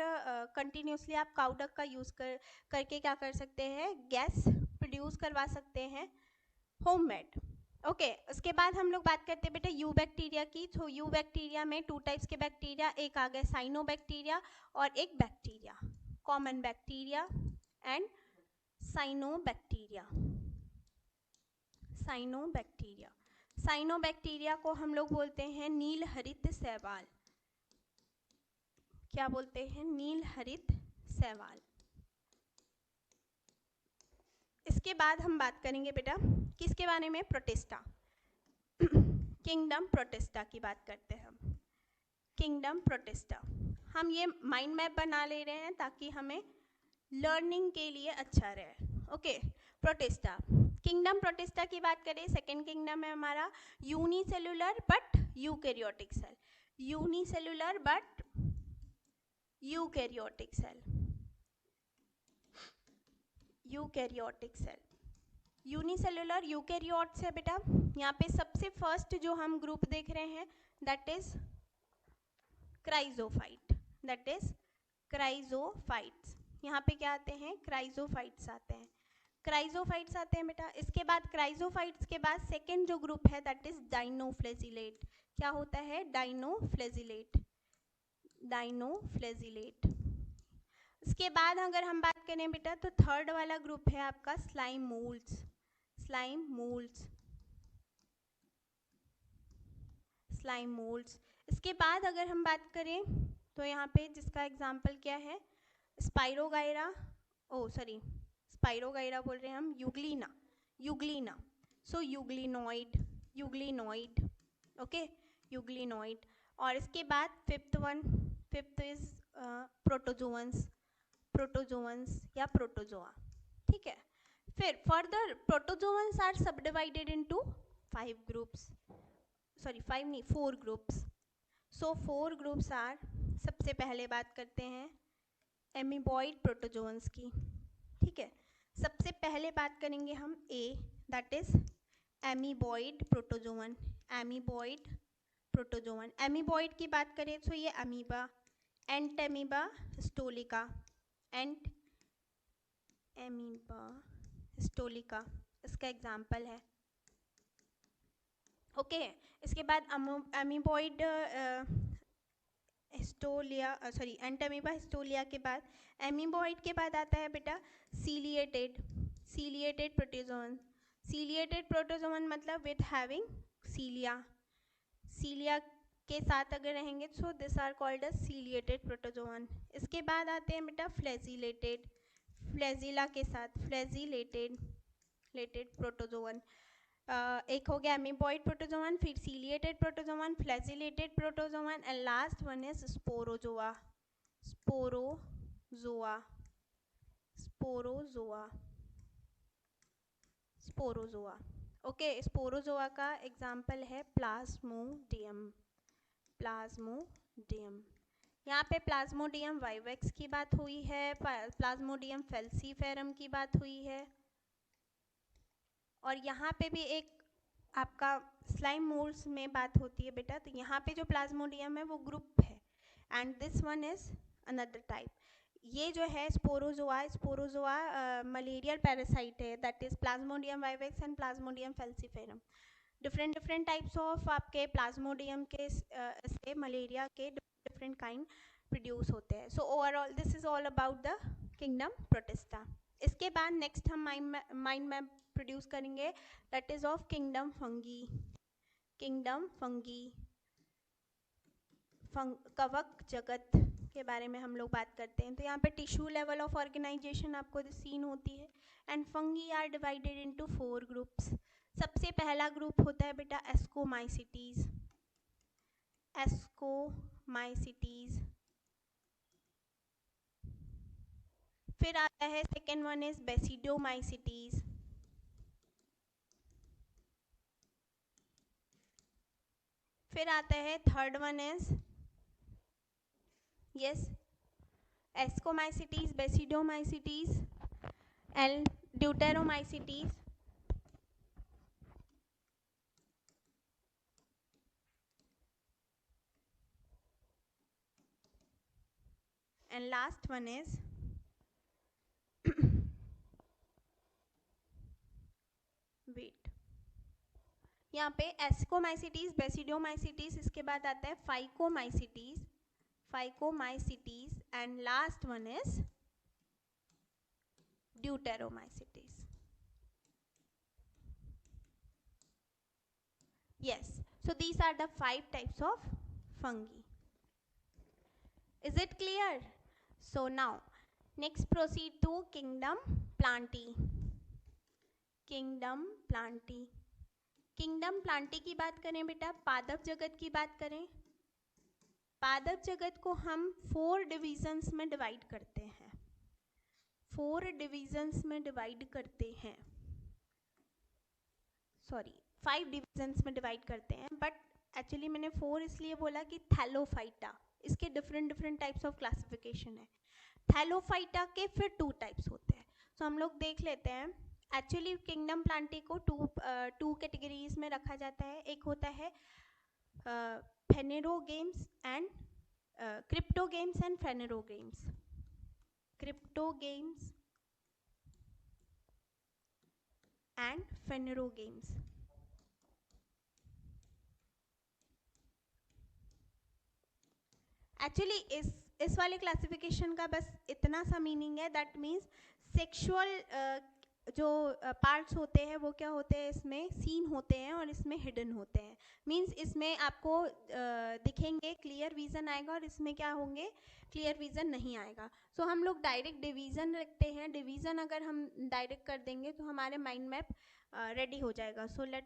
[SPEAKER 1] कंटिन्यूसली आप काउडक का यूज़ करके क्या कर सकते हैं, गैस प्रोड्यूस करवा सकते हैं होममेड। ओके, उसके बाद हम लोग बात करते हैं बेटा यू बैक्टीरिया की। तो यू बैक्टीरिया में 2 टाइप्स के बैक्टीरिया, एक आ गया साइनो बैक्टीरिया और एक bacteria, common bacteria and cyano bacteria. Cyano bacteria, cyano bacteria को हम लोग बोलते हैं नील हरित शैवाल। क्या बोलते हैं, नील हरित शैवाल। इसके बाद हम बात करेंगे बेटा किसके बारे में, प्रोटिस्टा, किंगडम प्रोटिस्टा की बात करते हैं हम। किंगडम प्रोटिस्टा, हम ये माइंड मैप बना ले रहे हैं ताकि हमें लर्निंग के लिए अच्छा रहे। ओके, प्रोटिस्टा, किंगडम प्रोटिस्टा की बात करें, सेकेंड किंगडम है हमारा unicellular but eukaryotic cell. Unicellular but eukaryotic cell, eukaryotic cell, unicellular eukaryotes है बेटा। यहाँ पे सबसे फर्स्ट जो हम ग्रुप देख रहे हैं that is क्राइजोफाइट, that is chrysophytes. यहाँ पे क्या आते हैं, क्राइजोफाइट्स आते हैं, क्राइजोफाइट्स आते हैं बेटा। इसके बाद क्राइजोफाइट्स के बाद सेकेंड जो ग्रुप है दैट इज डाइनोफ्लेजिलेट। क्या होता है, डाइनोफ्लेजिलेट, डाइनोफ्लेजिलेट। इसके बाद अगर हम बात करें बेटा तो थर्ड वाला ग्रुप है आपका slime moulds, slime moulds, slime moulds. इसके बाद अगर हम बात करें तो यहाँ पे जिसका एग्जाम्पल क्या है, स्पाइरोगाइरा, ओ सॉरी स्पाइरोगाइरा बोल रहे हैं हम, Euglena, Euglena, so euglenoid, euglenoid, okay, euglenoid. और इसके बाद फिफ्थ इज प्रोटोजोअन्स, प्रोटोजोअन्स या प्रोटोजोआ, ठीक है। फिर further protozoans are subdivided into 5 groups, sorry 5 नहीं 4 ग्रुप्स. सो 4 ग्रुप्स आर, सबसे पहले बात करते हैं एमीबॉइड प्रोटोजोअन्स की. ठीक है, सबसे पहले बात करेंगे हम A, that is amoeboid protozoan. Amoeboid protozoan, amoeboid की बात करें तो ये amoeba, Entamoeba histolytica, Entamoeba histolytica इसका एग्जाम्पल है. ओके इसके बाद अमीबॉइड हिस्टोलिया, सॉरी एंटेमीबा हिस्टोलिया के बाद एमीबॉइड के बाद आता है बेटा सीलिएटेड प्रोटोजोअन. सीलिएटेड प्रोटोजोअन मतलब विथ हैविंग सीलिया के साथ अगर रहेंगे तो this are called as ciliated protozoan. इसके बाद आते हैं बेटा फ्लैजिलेटेड, फ्लैजिला के साथ फ्लैजिलेटेड प्रोटोजोअन. एक हो गया एमीबॉइड प्रोटोजोअन, फिर ciliated protozoan, flagellated protozoan and last one is Sporozoa. Sporozoa Sporozoa Sporozoa. Okay Sporozoa का एग्जाम्पल है प्लाज्मोडियम. प्लाज्मोडियम, यहाँ पे प्लाज्मोडियम वाइवेक्स की बात हुई है, प्लाज्मोडियम फेल्सीफेरम की बात हुई है, और यहाँ पे भी एक आपका स्लाइम मोल्ड्स में बात होती है बेटा. तो यहाँ पे जो प्लाज्मोडियम है वो ग्रुप है and this one is another type. ये जो है स्पोरोजोआ मलेरियल पैरासाइट है, that is Plasmodium vivax and Plasmodium falciparum. Different types of आपके प्लाज्मोडियम के से मलेरिया के डिफरेंट काइंड प्रोड्यूस होते हैं. So overall this is all about the kingdom Protista. इसके बाद नेक्स्ट हम माइंड मैप प्रोड्यूस करेंगे, that is of kingdom fungi. Kingdom fungi, कवक जगत के बारे में हम लोग बात करते हैं. तो यहाँ पे टिश्यू लेवल ऑफ ऑर्गेनाइजेशन आपको सीन होती है and fungi are divided into 4 groups. सबसे पहला ग्रुप होता है बेटा एस्कोमाइसिटीज. एस्कोमाइसिटीज. फिर आता है सेकेंड वन इज बेसिडोमाइसिटीज. फिर आता है third one is yes Ascomycetes, Basidiomycetes and Deuteromycetes. And last one is wait, यहाँ पे एस्कोमाइसिटीज, बेसिडोमाइसिटीज, इसके बाद आता है Phycomycetes and last one is Deuteromycetes. yes, so these are the 5 types of fungi. Is it clear? So now next proceed to kingdom plantae. Kingdom Plantae. Kingdom Plantae की बात करें बेटा, पादप जगत की बात करें, पादप जगत को हम 4 डिविजन्स में डिवाइड करते हैं. 4 डिविजन्स में डिवाइड करते हैं, सॉरी 5 डिविजन्स में डिवाइड करते हैं, बट एक्चुअली मैंने 4 इसलिए बोला कि थैलोफाइटा, इसके डिफरेंट टाइप्स ऑफ क्लासिफिकेशन है. थैलोफाइटा के फिर 2 टाइप्स होते हैं. तो हम लोग देख लेते हैं. एक्चुअली किंगडम प्लांटी को 2 कैटेगरीज में रखा जाता है. एक होता है phanerogams and cryptogams and phanerogams. Cryptogams and phanerogams. Actually इस वाले क्लासिफिकेशन का बस इतना सा मीनिंग है, दैट मीन्स सेक्सुअल जो पार्ट्स होते हैं वो क्या होते हैं, इसमें सीन होते हैं और इसमें हिडन होते हैं. मीन्स इसमें आपको दिखेंगे, क्लियर विजन आएगा, और इसमें क्या होंगे, क्लियर विजन नहीं आएगा. सो हम लोग डायरेक्ट डिवीज़न रखते हैं. डिवीज़न अगर हम डायरेक्ट कर देंगे तो हमारे माइंड मैप रेडी हो जाएगा. So let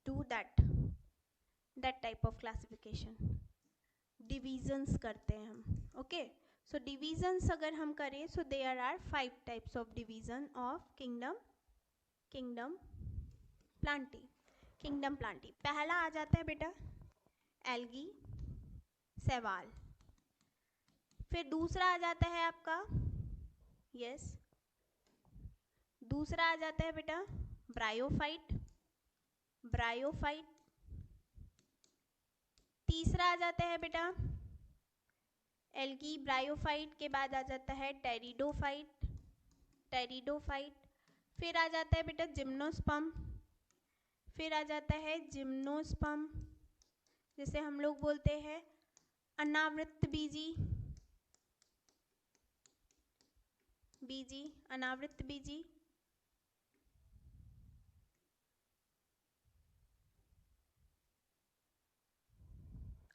[SPEAKER 1] do that type of classification. Divisions करते हैं हम. ओके, सो डिवीजन्स अगर हम करें, so there are 5 types of division of kingdom kingdom Plantae, kingdom Plantae. पहला आ जाता है बेटा एल्गी सेवाल। फिर दूसरा आ जाता है आपका, यस, दूसरा आ जाता है बेटा ब्रायोफाइट, ब्रायोफाइट। तीसरा आ जाता है बेटा एल्गी ब्रायोफाइट के बाद आ जाता है टेरिडोफाइट, टेरिडोफाइट। फिर आ जाता है बेटा जिम्नोस्पर्म, फिर आ जाता है जिम्नोस्पर्म, जिसे हम लोग बोलते हैं अनावृत बीजी, बीजी, अनावृत बीजी।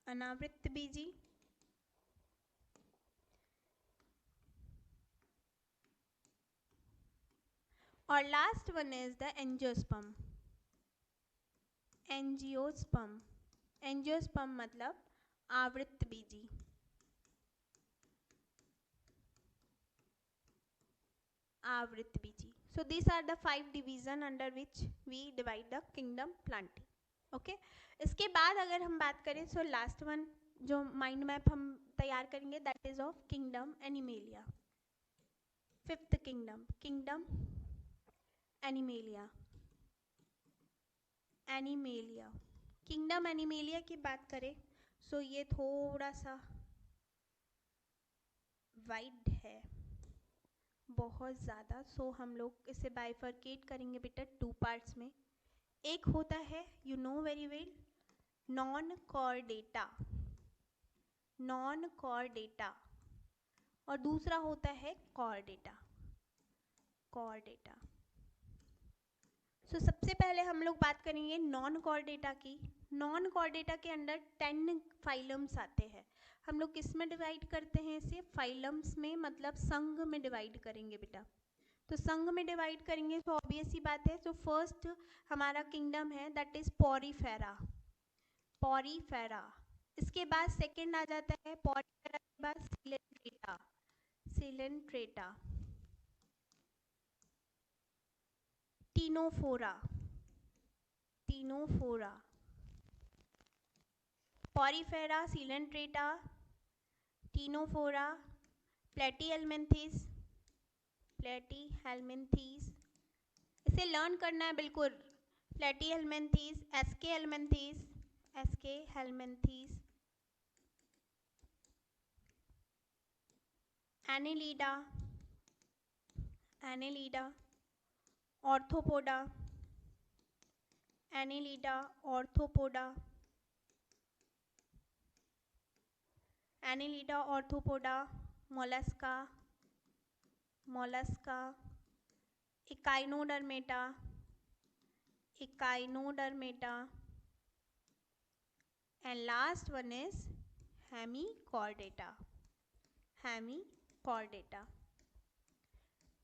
[SPEAKER 1] अनावृत बीजी। और last one is the angiosperm, angiosperm, angiosperm मतलब आवृत बीजी, आवृत बीजी। So these are the 5 division under which we divide the kingdom plantae. Okay? इसके बाद अगर हम बात करें so last one जो माइंड मैप हम तैयार करेंगे that is of kingdom animalia. Fifth kingdom, kingdom animalia, animalia, kingdom animalia की बात करें so ये थोड़ा सा वाइड है बहुत ज़्यादा। सो हम लोग इसे बाइफरकेट करेंगे बेटा 2 पार्ट्स में। एक होता है you know very well non Chordata, non Chordata, और दूसरा होता है कॉर्डेटा, कॉर्डेटा। सो सबसे पहले हम लोग बात करेंगे नॉन कॉर्डेटा की। नॉन कॉर्डेटा के अंडर 10 फाइलम्स आते हैं। हम लोग किस में डिवाइड करते हैं इसे? फाइलम्स में, मतलब संघ में डिवाइड करेंगे बेटा। तो संघ में डिवाइड करेंगे तो ऑब्वियस सी बात है। तो फर्स्ट हमारा किंगडम है दैट इज पॉरीफेरा, पॉरीफेरा। इसके बाद सेकंड आ जाता है पॉरीफेरा के बाद Coelenterata, Coelenterata. Ctenophora, Ctenophora. Porifera, Coelenterata, Ctenophora, Platyhelminthes, Platyhelminthes. इसे लर्न करना है बिल्कुल। Platyhelminthes, Aschelminthes, Aschelminthes, Annelida, Annelida, Arthropoda, Annelida, Arthropoda, Annelida, Arthropoda, Mollusca, Mollusca, Echinodermata, Echinodermata, and last one is hemichordata, hemichordata,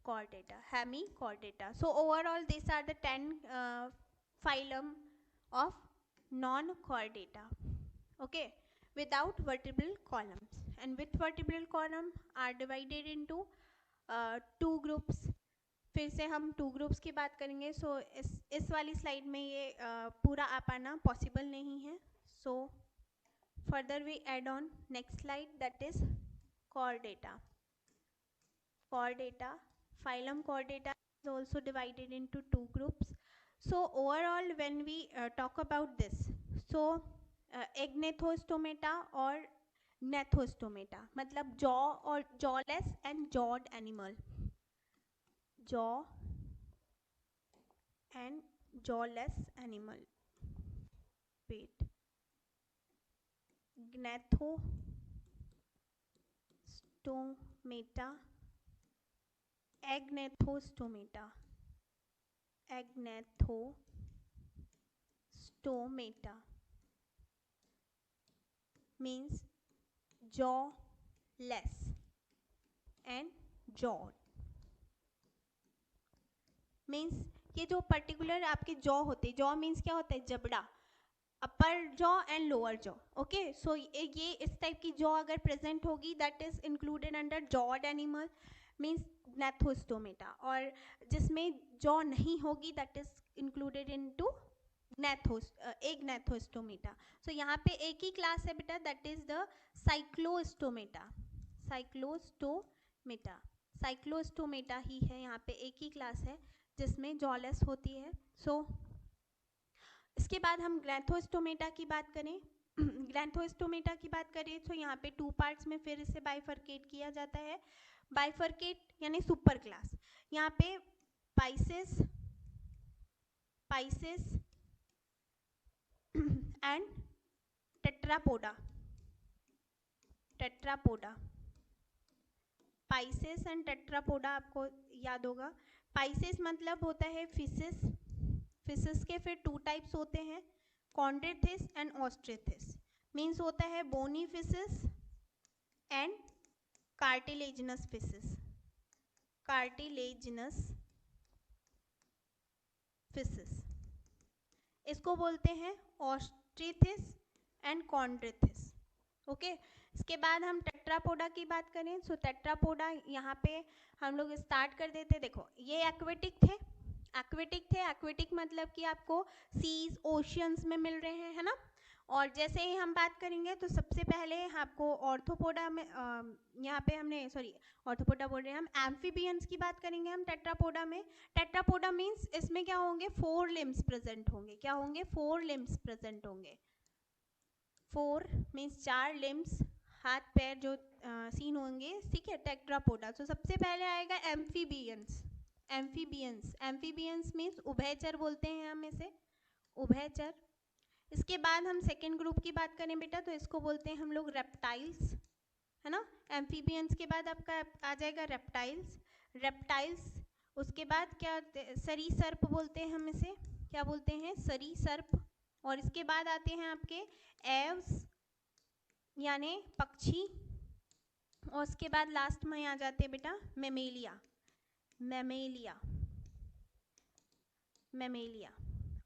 [SPEAKER 1] chordata, hemichordata. So overall these are the 10 phylum of non-chordata, okay, without vertebral columns, and with vertebral column are divided into 2 groups. फिर से हम 2 groups की बात करेंगे। सो इस वाली slide में ये पूरा आ पाना पॉसिबल नहीं है। So further we add on next slide that is chordata, chordata, phylum chordata is also divided into 2 groups. So overall when we talk about this, so एग्नेथोस्टोमेटा और नेथोस्टोमेटा मतलब जॉ और jawless and jawed animal, jaw and jawless animal. Wait. Gnathostomata, agnathostomata, agnathostomata means jawless and jawed. Means ये जो particular आपके jaw होते हैं, jaw means क्या होता है? जबड़ा, upper jaw and lower jaw. Okay, so ये इस टाइप की जॉ अगर प्रेजेंट होगी that is included under jawed animal. Means Gnathostomata, और जिसमें जॉ नहीं होगी that is included into Gnathostomata. So यहाँ पे एक ही क्लास है बेटा, that is the Cyclostomata. Cyclostomata, Cyclostomata ही है, यहाँ पे एक ही क्लास है जिसमें जॉलेस होती है. सो इसके बाद हम ग्नैथोस्टोमेटा की बात करें. ग्लैंथोस्टोमेटा की बात करें तो यहाँ पे 2 पार्ट्स में फिर इसे बाइफरकेट किया जाता है. बाइफरकेट यानी सुपर क्लास. यहाँ पे Pisces and Tetrapoda. Pisces and Tetrapoda आपको याद होगा. पाइसेस मतलब होता है फिशेस. फिशेस के फिर 2 टाइप्स होते हैं, कॉन्ड्रेथिस एंड ऑस्ट्रेथिस. मीन्स होता है bony fishes and cartilaginous fishes. इसको बोलते हैं ऑस्ट्रेथिस एंड कॉन्ड्रेथिस. ओके. इसके बाद हम टेट्रापोडा की बात करें. सो टेट्रापोडा यहाँ पे हम लोग स्टार्ट कर देते. देखो ये एक्वेटिक थे. एक्वेटिक मतलब कि आपको सीज ओशियंस में मिल रहे हैं, है ना. और जैसे ही हम बात करेंगे तो सबसे पहले आपको ऑर्थोपोडा में यहाँ पे हमने ऑर्थोपोडा बोल रहे हैं हम, एम्फीबियंस की बात करेंगे हम टेट्रापोडा में. टेट्रापोडा मीन्स इसमें क्या होंगे, 4 लिम्स प्रेजेंट होंगे. क्या होंगे, 4 लिम्स प्रेजेंट होंगे. 4 मीन्स 4 लिम्स, हाथ पैर जो सीन होंगे, ठीक है, टेट्रापोडा. तो सबसे पहले आएगा एम्फीबियंस. एम्फीबियंस मीन्स उभयचर बोलते हैं हम इसे, उभयचर. इसके बाद हम सेकेंड ग्रुप की बात करें बेटा तो इसको बोलते हैं हम लोग रेप्टाइल्स, है ना. एम्फीबियंस के बाद आपका आ जाएगा रेप्टाइल्स. उसके बाद क्या, सरीसर्प बोलते हैं हम इसे. क्या बोलते हैं, सरीसर्प. और इसके बाद आते हैं आपके एव्स यानी पक्षी. और उसके बाद लास्ट में आ जाते हैं बेटा मेमेलिया.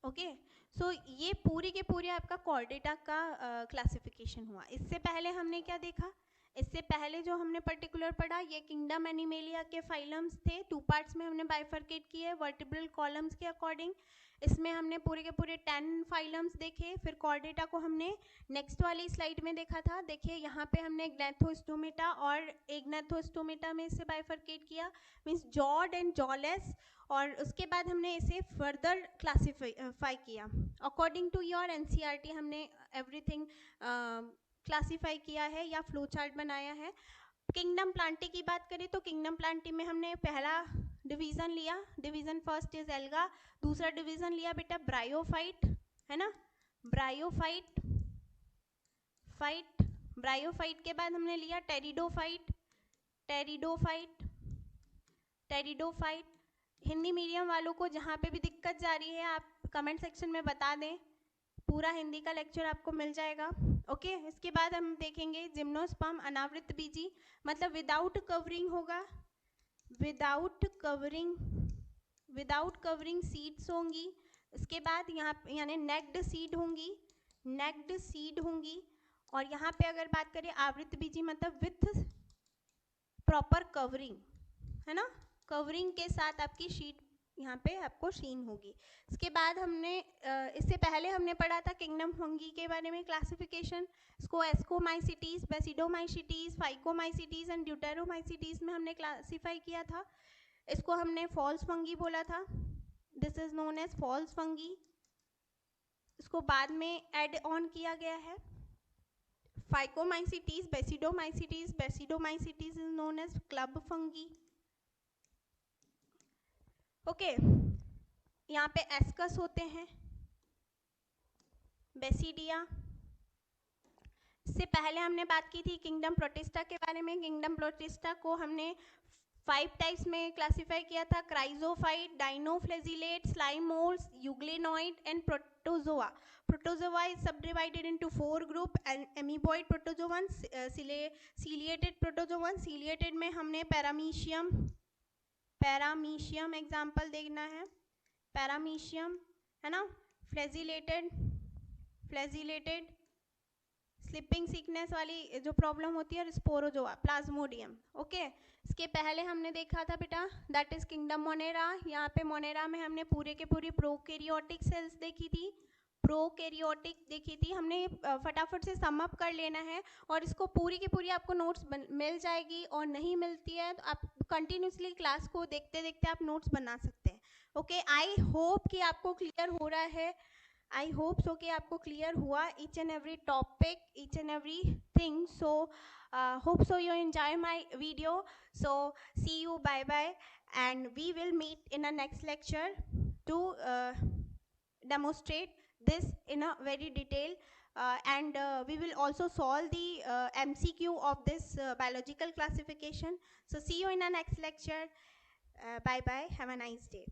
[SPEAKER 1] ओके. सो ये पूरी के पूरी आपका कॉर्डेटा का क्लासिफिकेशन हुआ. इससे पहले हमने क्या देखा, इससे पहले जो हमने पर्टिकुलर पढ़ा, ये किंगडम एनिमेलिया के फाइलम्स थे. 2 पार्ट्स में हमने बाइफरकेट किए वर्टिब्रल कॉलम्स के अकॉर्डिंग. इसमें हमने पूरे के पूरे 10 फाइलम्स देखे. फिर कॉर्डेटा को हमने नेक्स्ट वाली स्लाइड में देखा था. देखिए यहाँ पे हमने ग्नैथोस्टोमेटा और एग्नैथोस्टोमेटा में इसे बाइफरकेट किया, मीन्स जॉड एंड जॉलेस. और उसके बाद हमने इसे फर्दर क्लासीफाई किया अकॉर्डिंग टू योर एनसीईआरटी. हमने एवरीथिंग क्लासीफाई किया है या फ्लो चार्ट बनाया है. किंगडम प्लांटी की बात करें तो किंगडम प्लांटी में हमने पहला डिवीजन लिया. Division first is alga. दूसरा डिवीजन लिया बेटा ब्रायोफाइट, है ना. ब्रायोफाइट के बाद हमने लिया टेरिडोफाइट. हिंदी मीडियम वालों को जहाँ पे भी दिक्कत जा रही है आप कमेंट सेक्शन में बता दें, पूरा हिंदी का लेक्चर आपको मिल जाएगा. ओके. इसके बाद हम देखेंगे जिम्नोस्पर्म अनावृत बीजी, मतलब विदाउट कवरिंग होगा, विदाउट कवरिंग सीड्स होंगी. इसके बाद यहाँ यानी नेक्ड सीड होंगी. और यहाँ पे अगर बात करें आवृत बीजी मतलब विथ प्रॉपर कवरिंग, है ना. कवरिंग के साथ आपकी शीट यहाँ पे आपको शीन होगी. इसके बाद हमने इससे पहले हमने पढ़ा था किंगडम फंगी के बारे में क्लासिफिकेशन. इसको ascomycetes, basidiomycetes, phycomycetes and deuteromycetes में हमने क्लासिफाई किया था. इसको हमने फॉल्स फंगी बोला था. This is known as false fungi. इसको बाद में ऐड ऑन किया गया है. Phycomycetes, Basidiomycetes is known as club fungi. Okay. यहाँ पे एस्कस होते हैं, बेसिडिया. इससे पहले हमने बात की थी किंगडम प्रोटिस्टा के बारे में. किंगडम प्रोटिस्टा को हमने 5 टाइप्स में क्लासिफाई किया था, chrysophyte, dinoflagellate, slime moulds, euglenoid and protozoa. Protozoa is subdivided into 4 group, amoeboid protozoan, ciliated protozoan. Ciliated में हमने पैरामीशियम एग्जाम्पल देखना है, पैरामीशियम, है ना. फ्लैजिलेटेड, स्लिपिंग सिकनेस वाली जो प्रॉब्लम होती है, स्पोरोजोआ प्लाज्मोडियम। ओके, इसके पहले हमने देखा था बेटा दैट इज किंगडम मोनेरा। यहाँ पे मोनेरा में हमने पूरे के पूरी प्रोकैरियोटिक सेल्स देखी थी, प्रोकैरियोटिक देखी थी हमने। फटाफट से सम अप कर लेना है, और इसको पूरी की पूरी आपको नोट्स मिल जाएगी, और नहीं मिलती है तो आप कंटिन्यूसली क्लास को देखते देखते आप नोट्स बना सकते हैं। ओके, आई होप कि आपको क्लियर हो रहा है, आई होप सो कि आपको क्लियर हुआ each and every topic, each and every thing. So hope so you enjoy my video. So see you, bye bye, and we will meet in a next lecture to demonstrate this in a very detail, and we will also solve the MCQ of this biological classification. So see you in a next lecture. Bye bye, have a nice day.